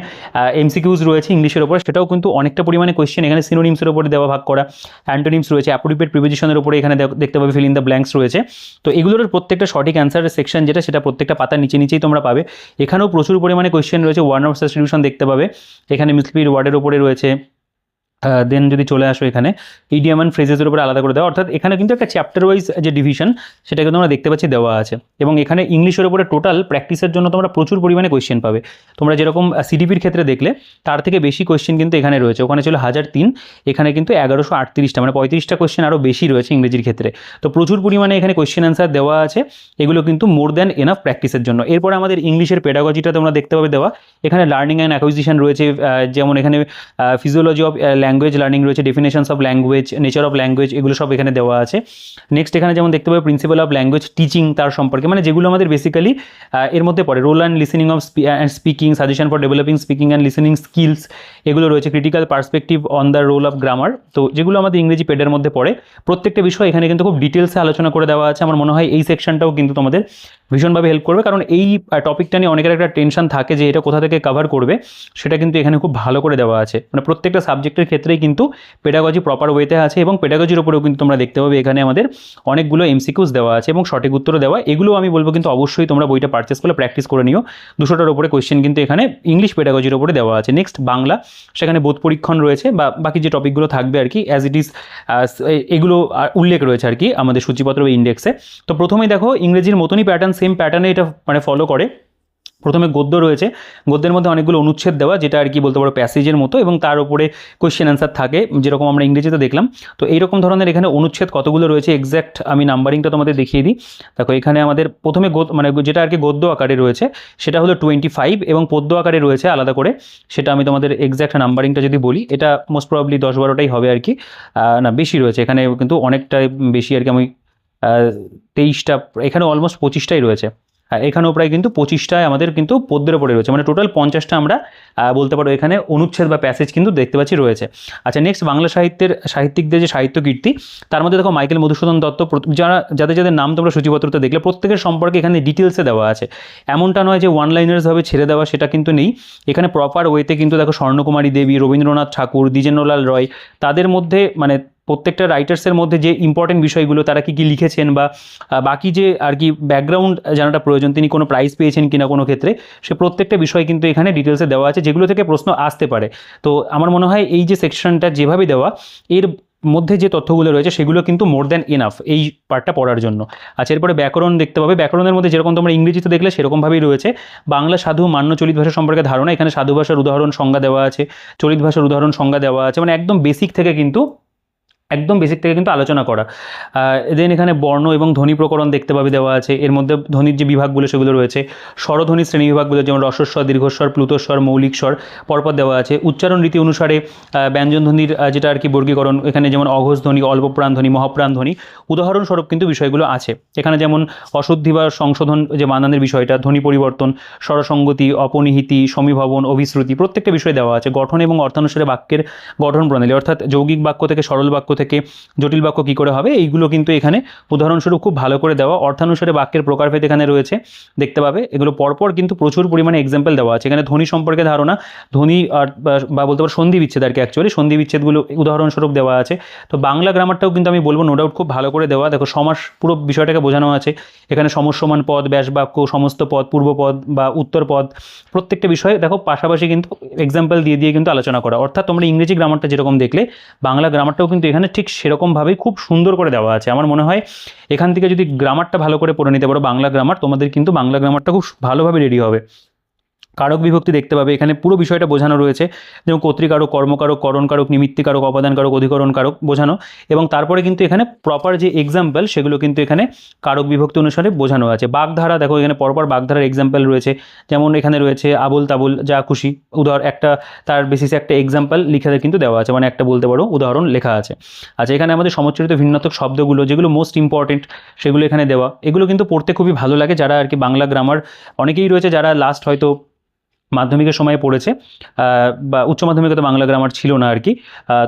এমসিকিউজ রয়েছে ইংলিশের ওপরে, সেটাও কিন্তু অনেকটা পরিমাণে কোয়েশ্চেন এখানে সিনোনিমসের উপরে দেওয়া ভাগ করা, অ্যান্টোনিমস রয়েছে, অ্যাপ্রোপ্রিয়েট প্রিপোজিশনের উপরে এখানে দেখতে পাবে ফিল ইন দ্য ব্ল্যাঙ্কস রয়েছে। তো এগুলোর প্রত্যেকটা সঠিক অ্যান্সারের সেকশন যেটা, সেটা প্রত্যেকটা পাতার নিচেই তোমরা পাবে। এখানেও প্রচুর পরিমাণে কোয়েশ্চেন রয়েছে, ওয়ার্ড অফ সাবস্টিটিউশন দেখতে পাবে, এখানে মিসলিপিড ওয়ার্ডের উপরে রয়েছে। দেন যদি চলে আসো এখানে ইডিয়াম অ্যান্ড ফ্রেজেসের উপরে আলাদা করে দেওয়া, অর্থাৎ এখানে কিন্তু একটা চ্যাপ্টার ওয়াইজ যে ডিভিশন সেটা কিন্তু আমরা দেখতে পাচ্ছি দেওয়া আছে। এবং এখানে ইংলিশের উপরে টোটাল প্র্যাকটিসের জন্য তোমরা প্রচুর পরিমাণে কোয়েশ্চেন পাবে। তোমরা যেরকম সিডিপির ক্ষেত্রে দেখলে তার থেকে বেশি কোয়েশ্চেন কিন্তু এখানে রয়েছে, ওখানে ছিল 1003, এখানে কিন্তু 1138টা, মানে 35টা কোয়েশ্চেন আরও বেশি রয়েছে ইংরেজির ক্ষেত্রে। তো প্রচুর পরিমাণে এখানে কোয়েশ্চেন অ্যান্সার দেওয়া আছে, এগুলো কিন্তু মোর দ্যান এনাফ প্র্যাকটিসের জন্য। এরপরে আমাদের ইংলিশের পেডাগজিটা তোমরা দেখতে পাবে দেওয়া, এখানে লার্নিং অ্যান্ড অ্যাকুইজিশন রয়েছে, যেমন এখানে ফিজিওলজি অফ ল্যাঙ্গুয়েজ লার্নিং রয়েছে, definitions of language, nature of language, এগুলো সব এখানে দেওয়া আছে। নেক্সট এখানে যেমন দেখতে পাবে প্রিন্সিপাল অফ ল্যাঙ্গুয়েজ টিচিং, তার সম্পর্কে মানে যেগুলো আমাদের বেসিক্যালি এর মধ্যে পড়ে, role and listening of and speaking, suggestion for developing speaking and listening skills, এগুলো রয়েছে। Critical perspective on the role of grammar, তো যেগুলো আমাদের ইংরেজি পেডের মধ্যে পড়ে প্রত্যেকটা বিষয় এখানে কিন্তু খুব ডিটেলসে আলোচনা করে দেওয়া আছে। আমার মনে হয় এই সেকশনটাও কিন্তু তোমাদের ভীষণভাবে হেল্প করবে, কারণ এই টপিকটা নিয়ে অনেকের একটা টেনশন থাকে যে এটা কোথা থেকে কভার করবে, সেটা কিন্তু এখানে খুব ভালো করে দেওয়া আছে। মানে প্রত্যেকটা সাবজেক্টের ক্ষেত্রেই কিন্তু পেডাগজি প্রপার ওয়েতে আছে, এবং পেডাগজির উপরেও কিন্তু তোমরা দেখতে পাবে এখানে আমাদের অনেকগুলো এমসিকিউজ দেওয়া আছে এবং সঠিক উত্তরও দেওয়া। এগুলো আমি বলবো কিন্তু অবশ্যই তোমরা বইটা পারচেস করে প্র্যাকটিস করে নিও। 200টার উপরে কোয়েশ্চেন কিন্তু এখানে ইংলিশ পেডাগজির উপরে দেওয়া আছে। নেক্সট বাংলা, সেখানে বোধ পরীক্ষণ রয়েছে বা বাকি যে টপিকগুলো থাকবে আর কি অ্যাজ ইট ইজ, এগুলো উল্লেখ রয়েছে আর কি আমাদের সূচিপত্র বা ইন্ডেক্সে। তো প্রথমেই দেখো ইংরেজির মতনই প্যাটার্ন, সেম প্যাটার্নে এটা মানে ফলো করে। প্রথমে গদ্য রয়েছে, গদ্যের মধ্যে অনেকগুলো অনুচ্ছেদ দেওয়া, যেটা আর কি বলতে পারো প্যাসেজের মতো, এবং তার উপরে কোয়েশ্চেন অ্যান্সার থাকে যেরকম আমরা ইংরেজিতে দেখলাম। তো এইরকম ধরনের এখানে অনুচ্ছেদ কতগুলো রয়েছে এক্স্যাক্ট আমি নাম্বারিংটা তোমাদের দেখিয়ে দিই। দেখো এখানে আমাদের প্রথমে মানে যেটা আর কি গদ্য আকারে রয়েছে সেটা হলো 25, এবং পদ্য আকারে রয়েছে আলাদা করে, সেটা আমি তোমাদের এক্স্যাক্ট নাম্বারিংটা যদি বলি, এটা মোস্ট প্রবাবলি 10-12টাই হবে আর কি, না বেশি রয়েছে এখানে, কিন্তু অনেকটাই বেশি আর কি। আমি 23টা, এখানে অলমোস্ট 25টাই রয়েছে, এখানেও প্রায় কিন্তু 25টায় আমাদের কিন্তু পদ্যের ওপরে রয়েছে, মানে টোটাল 50টা আমরা বলতে পারো এখানে অনুচ্ছেদ বা প্যাসেজ কিন্তু দেখতে পাচ্ছি রয়েছে। আচ্ছা নেক্সট বাংলা সাহিত্যিকদের যে সাহিত্য কীর্তি, তার মধ্যে দেখো মাইকেল মধুসূদন দত্ত, যাদের নাম তোমরা সূচিপত্রতে দেখলে প্রত্যেকের সম্পর্কে এখানে ডিটেলসে দেওয়া আছে। এমনটা নয় যে ওয়ান লাইনার্সভাবে ছেড়ে দেওয়া, সেটা কিন্তু নেই, এখানে প্রপার ওয়েতে কিন্তু দেখো স্বর্ণকুমারী দেবী, রবীন্দ্রনাথ ঠাকুর, দ্বিজেন্দ্রলাল রয়, তাদের মধ্যে মানে প্রত্যেকটা রাইটার্সের মধ্যে যে ইম্পর্টেন্ট বিষয়গুলো তারা কী কী লিখেছেন, বা বাকি যে আর কি ব্যাকগ্রাউন্ড জানাটা প্রয়োজন, তিনি কোনো প্রাইজ পেয়েছেন কিনা কোনো ক্ষেত্রে, সে প্রত্যেকটা বিষয় কিন্তু এখানে ডিটেলসে দেওয়া আছে, যেগুলো থেকে প্রশ্ন আসতে পারে। তো আমার মনে হয় এই যে সেকশনটা যেভাবে দেওয়া, এর মধ্যে যে তথ্যগুলো রয়েছে সেগুলো কিন্তু মোর দ্যান এনাফ এই পার্টটা পড়ার জন্য। আচ্ছা এরপরে ব্যাকরণ দেখতে পাবে, ব্যাকরণের মধ্যে যেরকম তোমরা ইংরেজিতে দেখলে সেরকমভাবেই রয়েছে। বাংলা সাধু মান্য চলিত ভাষা সম্পর্কে ধারণা, এখানে সাধু ভাষার উদাহরণ সংজ্ঞা দেওয়া আছে, চলিত ভাষার উদাহরণ সংজ্ঞা দেওয়া আছে, মানে একদম বেসিক থেকে কিন্তু আলোচনা করা। দেন এখানে বর্ণ এবং ধ্বনি প্রকরণ দেখতে পাবে দেওয়া আছে, এর মধ্যে ধ্বনির যে বিভাগগুলো সেগুলো রয়েছে, স্বরধ্বনির শ্রেণী বিভাগগুলো যেমন রস্বস্বর, দীর্ঘস্বর, প্লুতস্বর, মৌলিক স্বর পরপর দেওয়া আছে। উচ্চারণ রীতি অনুসারে ব্যঞ্জন ধ্বনির যেটা আর কি বর্গীকরণ, এখানে যেমন অঘোষ ধ্বনি, অল্পপ্রাণ ধ্বনি, মহাপ্রাণ ধ্বনি, উদাহরণস্বরূপ কিন্তু বিষয়গুলো আছে। এখানে যেমন অশুদ্ধি বা সংশোধন যে বানানের বিষয়টা, ধ্বনি পরিবর্তন, স্বরসঙ্গতি, অপনিহিতি, সমীভবন, অভিশ্রুতি, প্রত্যেকটা বিষয় দেওয়া আছে। গঠন এবং অর্থানুসারে বাক্যের গঠন প্রণালী, অর্থাৎ যৌগিক বাক্য থেকে সরল বাক্য থেকে জটিল বাক্য কী করে হবে, এইগুলো কিন্তু এখানে উদাহরণস্বরূপ খুব ভালো করে দেওয়া। অর্থানুসারে বাক্যের প্রকারভেদ এখানে রয়েছে দেখতে পাবে, এগুলো পরপর কিন্তু প্রচুর পরিমাণে এক্সাম্পল দেওয়া আছে। এখানে ধ্বনি সম্পর্কে ধারণা, ধ্বনি বা বলতে পারো সন্ধি বিচ্ছেদ আর কি, অ্যাকচুয়ালি সন্ধি বিচ্ছেদগুলো উদাহরণস্বরূপ দেওয়া আছে। তো বাংলা গ্রামারটাও কিন্তু আমি বলবো নো ডাউট খুব ভালো করে দেওয়া। দেখো সমাস পুরো বিষয়টাকে বোঝানো আছে, এখানে সমসমান পদ, ব্যাস বাক্য, সমস্ত পদ, পূর্বপদ বা উত্তর পদ, প্রত্যেকটা বিষয়ে দেখো পাশাপাশি কিন্তু এক্সাম্পল দিয়ে কিন্তু আলোচনা করা। অর্থাৎ তোমরা ইংরেজি গ্রামারটা যেরকম দেখলে, বাংলা গ্রামারটাও কিন্তু এখানে ঠিক সেরকমভাবেই খুব সুন্দর করে দেওয়া আছে। আমার মনে হয় এখান থেকে যদি গ্রামারটা ভালো করে পড়ে নিতে পারো, বাংলা গ্রামার, তোমাদের কিন্তু বাংলা গ্রামারটা খুব ভালোভাবে রেডি হবে। কারক বিভক্তি দেখতে পাবে, এখানে পুরো বিষয়টা বোঝানো রয়েছে, যেমন কর্তৃকারক, কর্মকারক, করণকারক, নিমিত্তিকারক, অপাদানকারক, অধিকরণকারক বোঝানো, এবং তারপরে কিন্তু এখানে প্রপার যে এক্সাম্পল সেগুলো কিন্তু এখানে কারক বিভক্তি অনুসারে বোঝানো আছে। বাগধারা দেখো, এখানে পরপর বাগধারার এক্সাম্পল রয়েছে, যেমন এখানে রয়েছে আবুল তাবুল যা খুশি, একটা তার বেসিসে একটা এক্সাম্পল লিখে কিন্তু দেওয়া আছে, মানে একটা বলতে পারো উদাহরণ লেখা আছে। আচ্ছা এখানে আমাদের সমচ্চরিত ভিন্নাত্মক শব্দগুলো যেগুলো মোস্ট ইম্পর্টেন্ট সেগুলো এখানে দেওয়া, এগুলো কিন্তু পড়তে খুবই ভালো লাগে। যারা আর কি বাংলা গ্রামার, অনেকেই রয়েছে যারা লাস্ট হয়তো মাধ্যমিকের সময় পড়েছে, বা উচ্চ মাধ্যমিকে তো বাংলা গ্রামার ছিল না আর কি।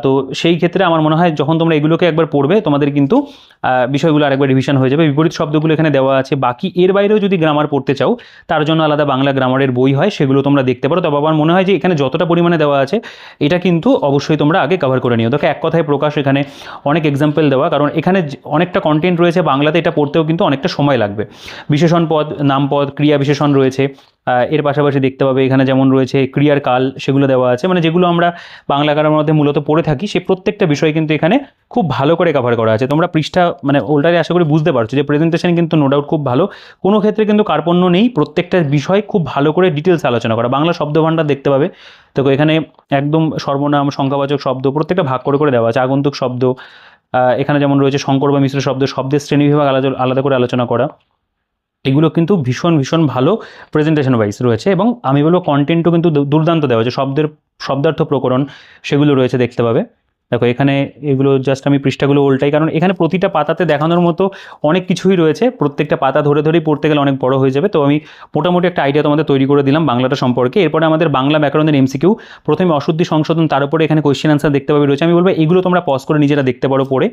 তো সেই ক্ষেত্রে আমার মনে হয় যখন তোমরা এগুলোকে একবার পড়বে তোমাদের কিন্তু বিষয়গুলো আরেকবার রিভিশন হয়ে যাবে। বিপরীত শব্দগুলো এখানে দেওয়া আছে। বাকি এর বাইরেও যদি গ্রামার পড়তে চাও তার জন্য আলাদা বাংলা গ্রামারের বই হয়, সেগুলো তোমরা দেখতে পারো। তবে আমার মনে হয় যে এখানে যতটা পরিমাণে দেওয়া আছে এটা কিন্তু অবশ্যই তোমরা আগে কভার করে নিও। দেখো এক কথায় প্রকাশ এখানে অনেক এক্সাম্পল দেওয়া, কারণ এখানে অনেকটা কন্টেন্ট রয়েছে বাংলাতে, এটা পড়তেও কিন্তু অনেকটা সময় লাগবে। বিশেষণ পদ, নামপদ, ক্রিয়া বিশেষণ রয়েছে। এর পাশাপাশি দেখতে পাবে এখানে যেমন রয়েছে ক্রিয়ার কাল, সেগুলো দেওয়া আছে। মানে যেগুলো আমরা বাংলা গ্রামারের মধ্যে মূলত পড়ে থাকি সেই প্রত্যেকটা বিষয় কিন্তু এখানে খুব ভালো করে কভার করা আছে। তোমরা পৃষ্ঠা মানে ওটাই আশা করি বুঝতে পারছো যে প্রেজেন্টেশন কিন্তু নো ডাউট খুব ভালো, কোনো ক্ষেত্রে কিন্তু কার্পণ্য নেই। প্রত্যেকটা বিষয় খুব ভালো করে ডিটেলস আলোচনা করা। বাংলা শব্দভাণ্ডার দেখতে পাবে, তো এখানে একদম সর্বনাম, সংখ্যাবাচক শব্দ প্রত্যেকটা ভাগ করে করে দেওয়া আছে। আগন্তুক শব্দ, এখানে যেমন রয়েছে সংকর বা মিশ্র শব্দ, শব্দের শ্রেণীবিভাগ আলাদা আলাদা করে আলোচনা করা। এগুলো কিন্তু ভীষণ ভীষণ ভালো প্রেজেন্টেশন ওয়াইজ রয়েছে, এবং আমি বলবো কন্টেন্টও কিন্তু দুর্দান্ত দেওয়া আছে। শব্দার্থ প্রকরণ সেগুলো রয়েছে দেখতে পাবে। দেখো এখানে এগুলো জাস্ট আমি পৃষ্ঠাগুলো উল্টাই, কারণ এখানে প্রতিটা পাতাতে দেখানোর মতো অনেক কিছুই রয়েছে। প্রত্যেকটা পাতা ধরে ধরেই পড়তে গেলে অনেক বড় হয়ে যাবে। তো আমি মোটামুটি একটা আইডিয়া তোমাদের তৈরি করে দিলাম বাংলাটা সম্পর্কে। এরপরে আমাদের বাংলা ব্যাকরণের এমসিকিউ, প্রথমে অশুদ্ধি সংশোধন, তার উপরে এখানে কোয়েশ্চেন আনসার দেখতে পাবে রয়েছে। আমি বলবো এগুলো তোমরা পজ করে নিজেরা দেখতে পারো পড়ে,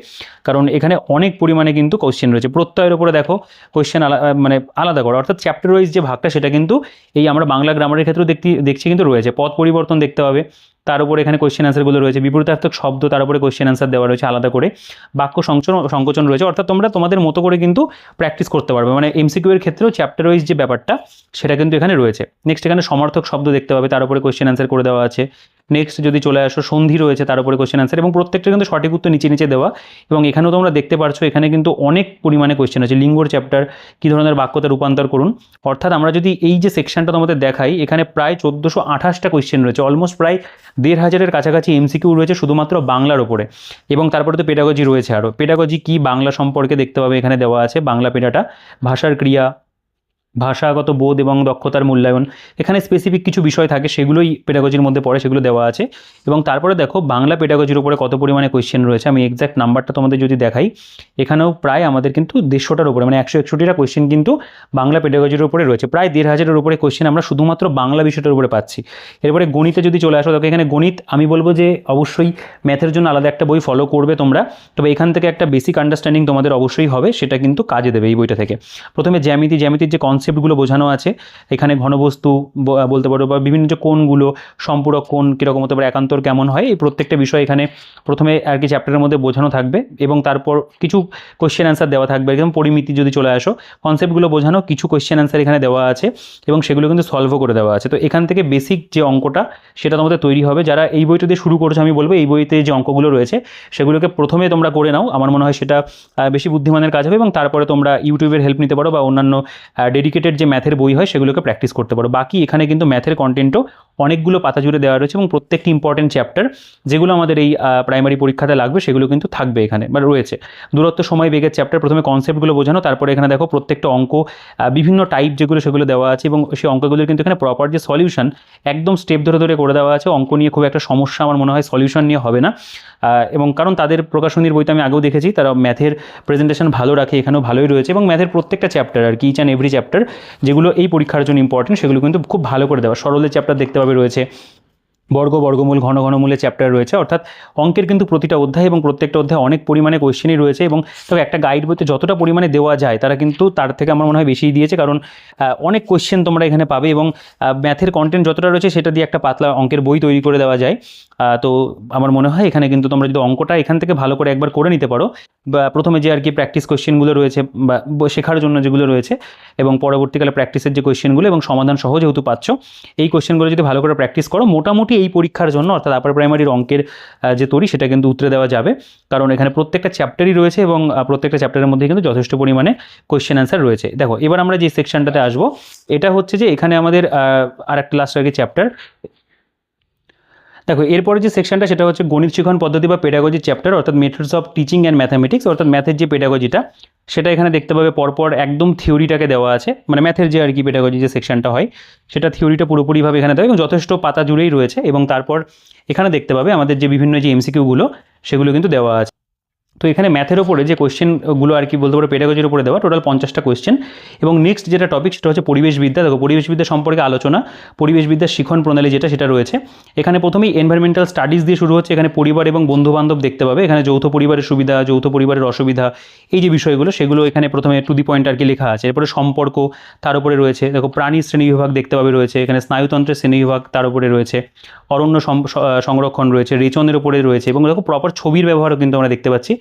কারণ এখানে অনেক পরিমাণে কিন্তু কোয়েশ্চেন রয়েছে। প্রত্যয়ের উপরে দেখো কোয়েশ্চেন মানে আলাদা করা, অর্থাৎ চ্যাপ্টার ওয়াইজ যে ভাগটা সেটা কিন্তু এই আমরা বাংলা গ্রামারের ক্ষেত্রেও দেখছি কিন্তু রয়েছে। পদ পরিবর্তন দেখতে পাবে, তার উপরে এখানে কোয়েশ্চেন আনসারগুলো রয়েছে। বিপরীতার্থক শব্দ, তার উপরে কোয়েশ্চেন আনসার দেওয়া রয়েছে আলাদা করে। বাক্য সংকোচন রয়েছে, অর্থাৎ তোমরা তোমাদের মতো করে কিন্তু প্র্যাকটিস করতে পারবে। মানে এমসিকিউ এর ক্ষেত্রেও চ্যাপ্টার ওয়াইজ যে ব্যাপারটা সেটা কিন্তু এখানে রয়েছে। নেক্সট এখানে সমার্থক শব্দ দেখতে পাবে, তার উপরে কোয়েশ্চেন আনসার করে দেওয়া আছে। নেক্সট যদি চলে আসো সন্ধি রয়েছে, তার উপরে কোয়েশ্চেন আনসার, এবং প্রত্যেকটা কিন্তু সঠিক উত্তর নিচে নিচে দেওয়া। এবং এখানেও তোমরা দেখতে পারছো এখানে কিন্তু অনেক পরিমাণে কোয়েশ্চেন আছে। লিঙ্গর চ্যাপ্টার, কী ধরনের বাক্যতে রূপান্তর করুন। অর্থাৎ আমরা যদি এই যে সেকশনটা তোমাদের দেখাই, এখানে প্রায় 1428টা কোয়েশ্চেন রয়েছে। অলমোস্ট প্রায় 1500-এর কাছাকাছি এমসিকিউ রয়েছে শুধুমাত্র বাংলার ওপরে। এবং তারপরে তো পেডাগজি রয়েছে আরও। পেডাগজি কি বাংলা সম্পর্কে দেখতে পাবে এখানে দেওয়া আছে। বাংলা পেডাটা, ভাষার ক্রিয়া, ভাষাগত বোধ এবং দক্ষতার মূল্যায়ন, এখানে স্পেসিফিক কিছু বিষয় থাকে সেগুলোই পেডাগজির মধ্যে পড়ে, সেগুলো দেওয়া আছে। এবং তারপরে দেখো বাংলা পেডাগজির উপরে কত পরিমাণে কোয়েশ্চেন রয়েছে। আমি এক্স্যাক্ট নাম্বারটা তোমাদের যদি দেখাই, এখানেও প্রায় আমাদের কিন্তু 150টার উপরে, মানে 161টা কোয়েশ্চেন কিন্তু বাংলা পেডাগজির উপরে রয়েছে। প্রায় 1500-এর উপরে কোয়েশ্চেন আমরা শুধুমাত্র বাংলা বিষয়টার উপরে পাচ্ছি। এরপরে গণিতে যদি চলে আসো, দেখো এখানে গণিত আমি বলবো যে অবশ্যই ম্যাথের জন্য আলাদা একটা বই ফলো করবে তোমরা, তবে এখান থেকে একটা বেসিক আন্ডারস্ট্যান্ডিং তোমাদের অবশ্যই হবে, সেটা কিন্তু কাজে দেবে এই বইটা থেকে। প্রথমে জ্যামিতির যে কনসেপ্টগুলো বোঝানো আছে, এখানে ঘনবস্তু বলতে পারো, বা বিভিন্ন যে কোণগুলো, সম্পূরক কোণ কীরকম হতে পারে, একান্তর কেমন হয়, এই প্রত্যেকটা বিষয় এখানে প্রথমে আর কি চ্যাপ্টারের মধ্যে বোঝানো থাকবে। এবং তারপর কিছু কোয়েশ্চেন অ্যান্সার দেওয়া থাকবে। একদম পরিমিতি যদি চলে আসো, কনসেপ্টগুলো বোঝানো, কিছু কোয়েশ্চেন অ্যান্সার এখানে দেওয়া আছে এবং সেগুলো কিন্তু সলভও করে দেওয়া আছে। তো এখান থেকে বেসিক যে অঙ্কটা সেটা তোমাদের তৈরি হবে। যারা এই বইটা দিয়ে শুরু করেছো, আমি বলবো এই বইতে যে অঙ্কগুলো রয়েছে সেগুলোকে প্রথমে তোমরা করে নাও, আমার মনে হয় সেটা বেশি বুদ্ধিমানের কাজ হবে। এবং তারপরে তোমরা ইউটিউবের হেল্প নিতে পারো বা অন্যান্য ডেডিকেটেড যে ম্যাথের বই হয় সেগুলোকে প্র্যাকটিস করতে পারো। বাকি এখানে কিন্তু ম্যাথের কন্টেন্টও অনেকগুলো পাতা জুড়ে দেওয়া রয়েছে, এবং প্রত্যেকটি ইম্পর্টেন্ট চ্যাপ্টার যেগুলো আমাদের এই প্রাইমারি পরীক্ষাতে লাগবে সেগুলো কিন্তু থাকবে এখানে বা রয়েছে। দূরত্ব, সময়, বেগের চ্যাপ্টার, প্রথমে কনসেপ্টগুলো বোঝানো, তারপরে এখানে দেখো প্রত্যেকটা অঙ্ক বিভিন্ন টাইপ যেগুলো সেগুলো দেওয়া আছে, এবং সেই অঙ্কগুলোর কিন্তু এখানে প্রপার যে সলিউশন একদম স্টেপ ধরে ধরে করে দেওয়া আছে। অঙ্ক নিয়ে খুব একটা সমস্যা আমার মনে হয় সলিউশন নিয়ে হবে না। এবং কারণ তাদের প্রকাশনীর বইতে আমি আগেও দেখেছি তারা ম্যাথের প্রেজেন্টেশন ভালো রাখে, এখানেও ভালোই রয়েছে। এবং ম্যাথের প্রত্যেকটা চ্যাপ্টার আর কি, ইচ অ্যান্ড এভরি চ্যাপ্টার যেগুলো এই পরীক্ষার জন্য ইম্পর্টেন্ট সেগুলো কিন্তু খুব ভালো করে দেওয়া। সরলের চ্যাপ্টার দেখতে পাবে রয়েছে, বর্গমূল, ঘনমূলের চ্যাপ্টার রয়েছে। অর্থাৎ অঙ্কের কিন্তু প্রতিটা অধ্যায় এবং প্রত্যেকটা অধ্যায় অনেক পরিমাণে কোয়েশ্চেনই রয়েছে। এবং তবে একটা গাইড বইতে যতটা পরিমাণে দেওয়া যায় তারা কিন্তু তার থেকে আমার মনে হয় বেশিই দিয়েছে, কারণ অনেক কোয়েশ্চেন তোমরা এখানে পাবে। এবং ম্যাথের কন্টেন্ট যতটা রয়েছে সেটা দিয়ে একটা পাতলা অঙ্কের বই তৈরি করে দেওয়া যায়। তো আমার মনে হয় এখানে কিন্তু তোমরা যদি অঙ্কটা এখান থেকে ভালো করে একবার করে নিতে পারো, বা প্রথমে যে আর কি প্র্যাকটিস কোয়েশ্চেনগুলো রয়েছে বা শেখার জন্য যেগুলো রয়েছে, এবং পরবর্তীকালে প্র্যাকটিসের যে কোয়েশ্চেনগুলো এবং সমাধান সহ যেহেতু পাচ্ছ, এই কোয়েশ্চেনগুলো যদি ভালো করে প্র্যাকটিস করো, মোটামুটি এই পরীক্ষার জন্য অর্থাৎ আপার প্রাইমারির অঙ্কের যে তৈরি সেটা কিন্তু উতরে দেওয়া যাবে। কারণ এখানে প্রত্যেকটা চ্যাপ্টারই রয়েছে এবং প্রত্যেকটা চ্যাপ্টারের মধ্যে কিন্তু যথেষ্ট পরিমাণে কোয়েশ্চেন অ্যান্সার রয়েছে। দেখো এবার আমরা যে সেকশনটাতে আসবো, এটা হচ্ছে যে এখানে আমাদের আর একটা লাস্ট আর কি চ্যাপ্টার। দেখো এরপরে যে সেকশনটা সেটা হচ্ছে গণিত শিক্ষণ পদ্ধতি বা পেডাগজি চ্যাপ্টার, অর্থাৎ methods of teaching and mathematics, অর্থাৎ ম্যাথের যে পেডাগজিটা সেটা এখানে দেখতে পাবে পরপর একদম থিওরিটাকে দেওয়া আছে। মানে ম্যাথের যে আর কি পেডাগজি যে সেকশনটা হয় সেটা থিওরিটা পুরোপুরিভাবে এখানে দেওয়া এবং যথেষ্ট পাতা জুড়েই রয়েছে। এবং তারপর এখানে দেখতে পাবে আমাদের যে বিভিন্ন যে এমসিকিউগুলো সেগুলো কিন্তু দেওয়া আছে। তো এখানে ম্যাথের ওপরে যে কোয়েশ্চেনগুলো আর কি বলতে পারো পেডাগজির উপরে দেওয়া টোটাল 50টা কোয়েশ্চেন। এবং নেক্সট যেটা টপিক সেটা হচ্ছে পরিবেশবিদ্যা। দেখো পরিবেশবিদ্যা সম্পর্কে আলোচনা, পরিবেশবিদ্যার শিখন প্রণালী সেটা রয়েছে। এখানে প্রথমেই এনভায়রনমেন্টাল স্টাডিজ দিয়ে শুরু হচ্ছে। এখানে পরিবার এবং বন্ধুবান্ধব দেখতে পাবে, এখানে যৌথ পরিবারের সুবিধা, যৌথ পরিবারের অসুবিধা, এই যে বিষয়গুলো সেগুলো এখানে প্রথমে টু দি পয়েন্ট আর কি লেখা আছে। এরপরে সম্পর্ক তার উপরে রয়েছে। দেখো প্রাণীর শ্রেণীবিভাগ দেখতে পাবে রয়েছে, এখানে স্নায়ুতন্ত্রের শ্রেণীবিভাগ তার উপরে রয়েছে, অরণ্য সংরক্ষণ রয়েছে, রেচনের উপরে রয়েছে, এবং দেখো প্রপার ছবির ব্যবহারও কিন্তু আমরা দেখতে পাচ্ছি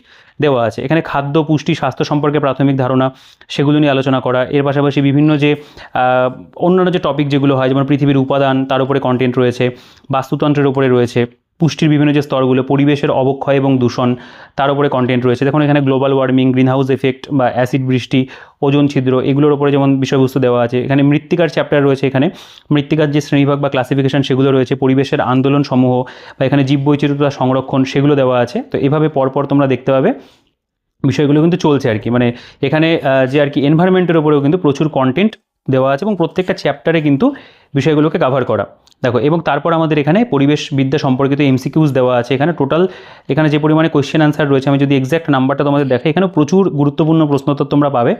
দেওয়া আছে। এখানে খাদ্য, পুষ্টি, স্বাস্থ্য সম্পর্কে প্রাথমিক ধারণা সেগুলো নিয়ে আলোচনা করা। এর পাশাপাশি বিভিন্ন যে অন্যান্য যে টপিক যেগুলো হয়, যেমন পৃথিবীর উপাদান তার উপরে কন্টেন্ট রয়েছে, বাস্তুতন্ত্রের উপরে রয়েছে, পুষ্টির বিভিন্ন যে স্তরগুলো, পরিবেশের অবক্ষয় এবং দূষণ তার উপরে কন্টেন্ট রয়েছে। দেখুন এখানে গ্লোবাল ওয়ার্মিং, গ্রিনহাউস এফেক্ট বা অ্যাসিড বৃষ্টি, ওজোন ছিদ্র, এগুলোর উপরে যেমন বিষয়বস্তু দেওয়া আছে। এখানে মৃত্তিকার চ্যাপ্টার রয়েছে, এখানে মৃত্তিকার যে শ্রেণীভাগ বা ক্লাসিফিকেশন সেগুলো রয়েছে, পরিবেশের আন্দোলন সমূহ বা এখানে জীববৈচিত্র্যতা সংরক্ষণ সেগুলো দেওয়া আছে। তো এভাবে পরপর তোমরা দেখতে পাবে বিষয়গুলো কিন্তু চলছে আর কি। মানে এখানে যে আর কি এনভায়রনমেন্টের উপরেও কিন্তু প্রচুর কন্টেন্ট দেওয়া আছে এবং প্রত্যেকটা চ্যাপ্টারে কিন্তু বিষয়গুলোকে কভার করা। দেখো এবং তারপর আমাদের এখানে পরিবেশবিদ্যা সম্পর্কিত এমসিকিউজ দেওয়া আছে। এখানে টোটাল এখানে যে পরিমাণে কোয়েশ্চেন অ্যান্সার রয়েছে, আমি যদি এক্স্যাক্ট নাম্বারটা তোমাদের দেখাই, এখানে প্রচুর গুরুত্বপূর্ণ প্রশ্নোত্তর তোমরা পাবে।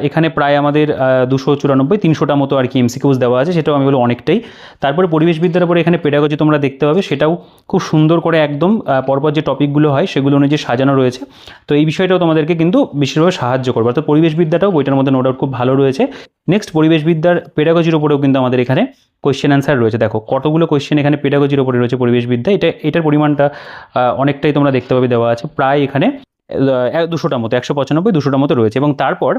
এখানে প্রায় আমাদের 294-300টা মতো আর কি এমসিকিউজ দেওয়া আছে, সেটাও আমি বলবো অনেকটাই। তারপরে পরিবেশবিদ্যার উপরে এখানে পেডাগজি তোমরা দেখতে পাবে, সেটাও খুব সুন্দর করে একদম পরপর যে টপিকগুলো হয় সেগুলো অনুযায়ী সাজানো রয়েছে। তো এই বিষয়টাও তোমাদেরকে কিন্তু বিশেষভাবে সাহায্য করবে। তো পরিবেশবিদ্যাটাও বইটার মধ্যে নো ডাউট খুব ভালো রয়েছে। নেক্সট পরিবেশবিদ্যার পেডাগজির উপরেও কিন্তু আমাদের এখানে কোয়েশ্চেন অ্যান্সার রয়েছে। দেখো কতগুলো কোয়েশ্চেন এখানে পেডাগজির উপরে রয়েছে পরিবেশবিদ্যা, এটার পরিমাণটা অনেকটাই তোমরা দেখতে পাবে দেওয়া আছে, প্রায় এখানে 200টা মতো, 195-200টা মতো রয়েছে। এবং তারপর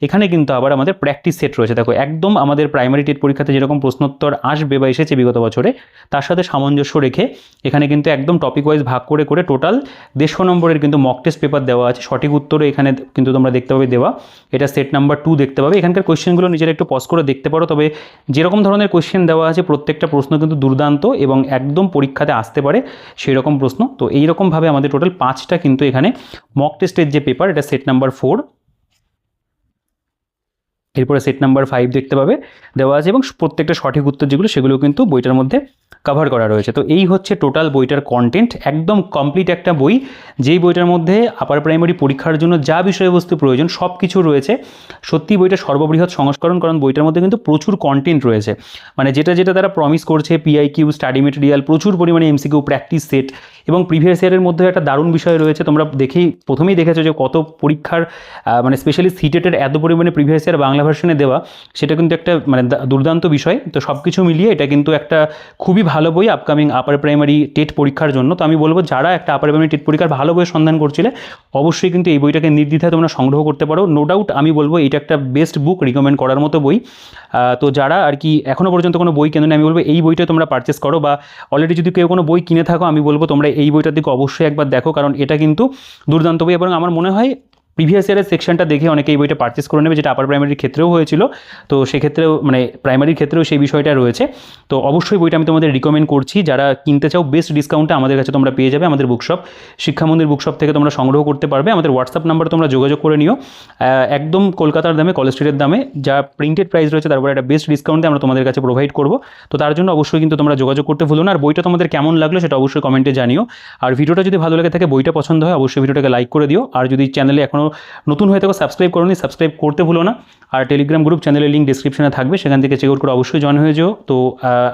এখানে কিন্তু আবার আমাদের প্র্যাকটিস সেট রয়েছে। দেখো একদম আমাদের প্রাইমারি টেট পরীক্ষাতে যেরকম প্রশ্নোত্তর আসবে বা এসেছে বিগত বছরে, তার সাথে সামঞ্জস্য রেখে এখানে কিন্তু একদম টপিক ওয়াইজ ভাগ করে করে টোটাল 150 নম্বরের কিন্তু মক টেস্ট পেপার দেওয়া আছে। সঠিক উত্তরে এখানে কিন্তু তোমরা দেখতে পাবে দেওয়া, এটা সেট নাম্বার 2 দেখতে পাবে। এখানকার কোয়েশ্চেনগুলো নিজেরা একটু পজ করে দেখতে পারো। তবে যেরকম ধরনের কোয়েশ্চেন দেওয়া আছে প্রত্যেকটা প্রশ্ন কিন্তু দুর্দান্ত এবং একদম পরীক্ষাতে আসতে পারে সেই রকম প্রশ্ন। তো এইরকমভাবে আমাদের টোটাল 5টা কিন্তু এখানে মক টেস্টের যে পেপার, এটা সেট নাম্বার 4, এরপরে সেট নাম্বার 5 দেখতে পাবে দেওয়া আছে, এবং প্রত্যেকটা সঠিক উত্তর যেগুলো সেগুলো কিন্তু বইটার মধ্যে কভার করা রয়েছে। তো এই হচ্ছে টোটাল বইটার কন্টেন্ট, একদম কমপ্লিট একটা বই, যেই বইটার মধ্যে আপার প্রাইমারি পরীক্ষার জন্য যা বিষয়বস্তু প্রয়োজন সব কিছু রয়েছে। সত্যি বইটা সর্ববৃহৎ সংস্করণ, কারণ বইটার মধ্যে কিন্তু প্রচুর কন্টেন্ট রয়েছে। মানে যেটা যেটা তারা প্রমিস করছে, পিআইকিউ, স্টাডি মেটেরিয়াল, প্রচুর পরিমাণে এমসিকিউ, প্র্যাকটিস সেট, এবং প্রিভিয়াস ইয়ারের মধ্যে একটা দারুণ বিষয় রয়েছে। তোমরা প্রথমেই দেখেছো যে কত পরীক্ষার মানে স্পেশালি সিটেটের এত পরিমাণে প্রিভিয়াস ইয়ার বাংলা ভার্সনে দেওয়া, সেটা কিন্তু একটা মানে দুর্দান্ত বিষয়। তো সব কিছু মিলিয়ে এটা কিন্তু একটা খুবই ভালো বই আপকামিং আপার প্রাইমারি টেট পরীক্ষার জন্য। তো আমি বলবো যারা একটা আপার প্রাইমারি টেট পরীক্ষার ভালো বইয়ের সন্ধান করছিলে, অবশ্যই কিন্তু এই বইটাকে নির্দ্বিধায় তোমরা সংগ্রহ করতে পারো। নো ডাউট আমি বলবো এটা একটা বেস্ট বুক, রিকমেন্ড করার মতো বই। তো যারা আর কি এখনও পর্যন্ত কোনো বই কেনেনি, আমি বলবো এই বইটা তোমরা পারচেস করো, বা অলরেডি যদি কেউ কোনো বই কিনে থাকো আমি বলবো তোমরা এই বইটার দিকে অবশ্যই একবার দেখো, কারণ এটা কিন্তু দুর্দান্ত বই। এবং আমার মনে হয় প্রিভিয়াস ইয়ারের সেকশনটা দেখে অনেকে এই বইটা পারচেস করে নেবে, যেটা আপার প্রাইমারির ক্ষেত্রেও হয়েছিল। তো সেক্ষেত্রেও মানে প্রাইমারির ক্ষেত্রেও সেই বিষয়টা রয়েছে। তো অবশ্যই বইটা আমি তোমাদের রিকমেন্ড করছি। যারা কিনতে চাও বেস্ট ডিসকাউন্টে আমাদের কাছে তোমরা পেয়ে যাবে। আমাদের বুকশপ শিক্ষামন্দির বুকশপ থেকে তোমরা সংগ্রহ করতে পারবে। আমাদের হোয়াটসঅ্যাপ নাম্বারে তোমরা যোগাযোগ করে নিও। একদম কলকাতার দামে, কলেজ স্ট্রিটের দামে যা প্রিন্টেড প্রাইস রয়েছে তারপরে একটা বেস্ট ডিসকাউন্টে আমরা তোমাদের কাছে প্রোভাইড করব। তো তার জন্য অবশ্যই কিন্তু তোমরা যোগাযোগ করতে ভুলো না। আর বইটা তোমাদের কেমন লাগলো সেটা অবশ্যই কমেন্টে জানিও। আর ভিডিওটা যদি ভালো লাগে থাকে, বইটা পছন্দ হয়, অবশ্যই ভিডিওটাকে লাইক করে দিও। আর যদি চ্যানেলে এখনও নতুন হয়ে সাবস্ক্রাইব করোনি, সাবস্ক্রাইব করতে ভুলো না। আর টেলিগ্রাম গ্রুপ চ্যানেলের লিঙ্ক ডিসক্রিপশনে থাকবে, সেখান থেকে চেক আউট করে অবশ্যই জয়েন হয়ে যাও। তো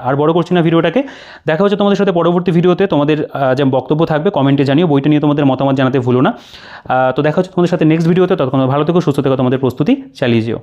আর বড় করছি না ভিডিওটাকে, দেখা হচ্ছে তোমাদের সাথে পরবর্তী ভিডিওতে। তোমাদের যে বক্তব্য থাকবে কমেন্টে জানিও, বইটা নিয়ে তোমাদের মতামত জানাতে ভুলো না। তো দেখা হচ্ছে তোমাদের সাথে নেক্সট ভিডিওতে। ততক্ষণ ভালো থেকো, সুস্থ থেকো, তোমাদের প্রস্তুতি চালিয়ে যেও।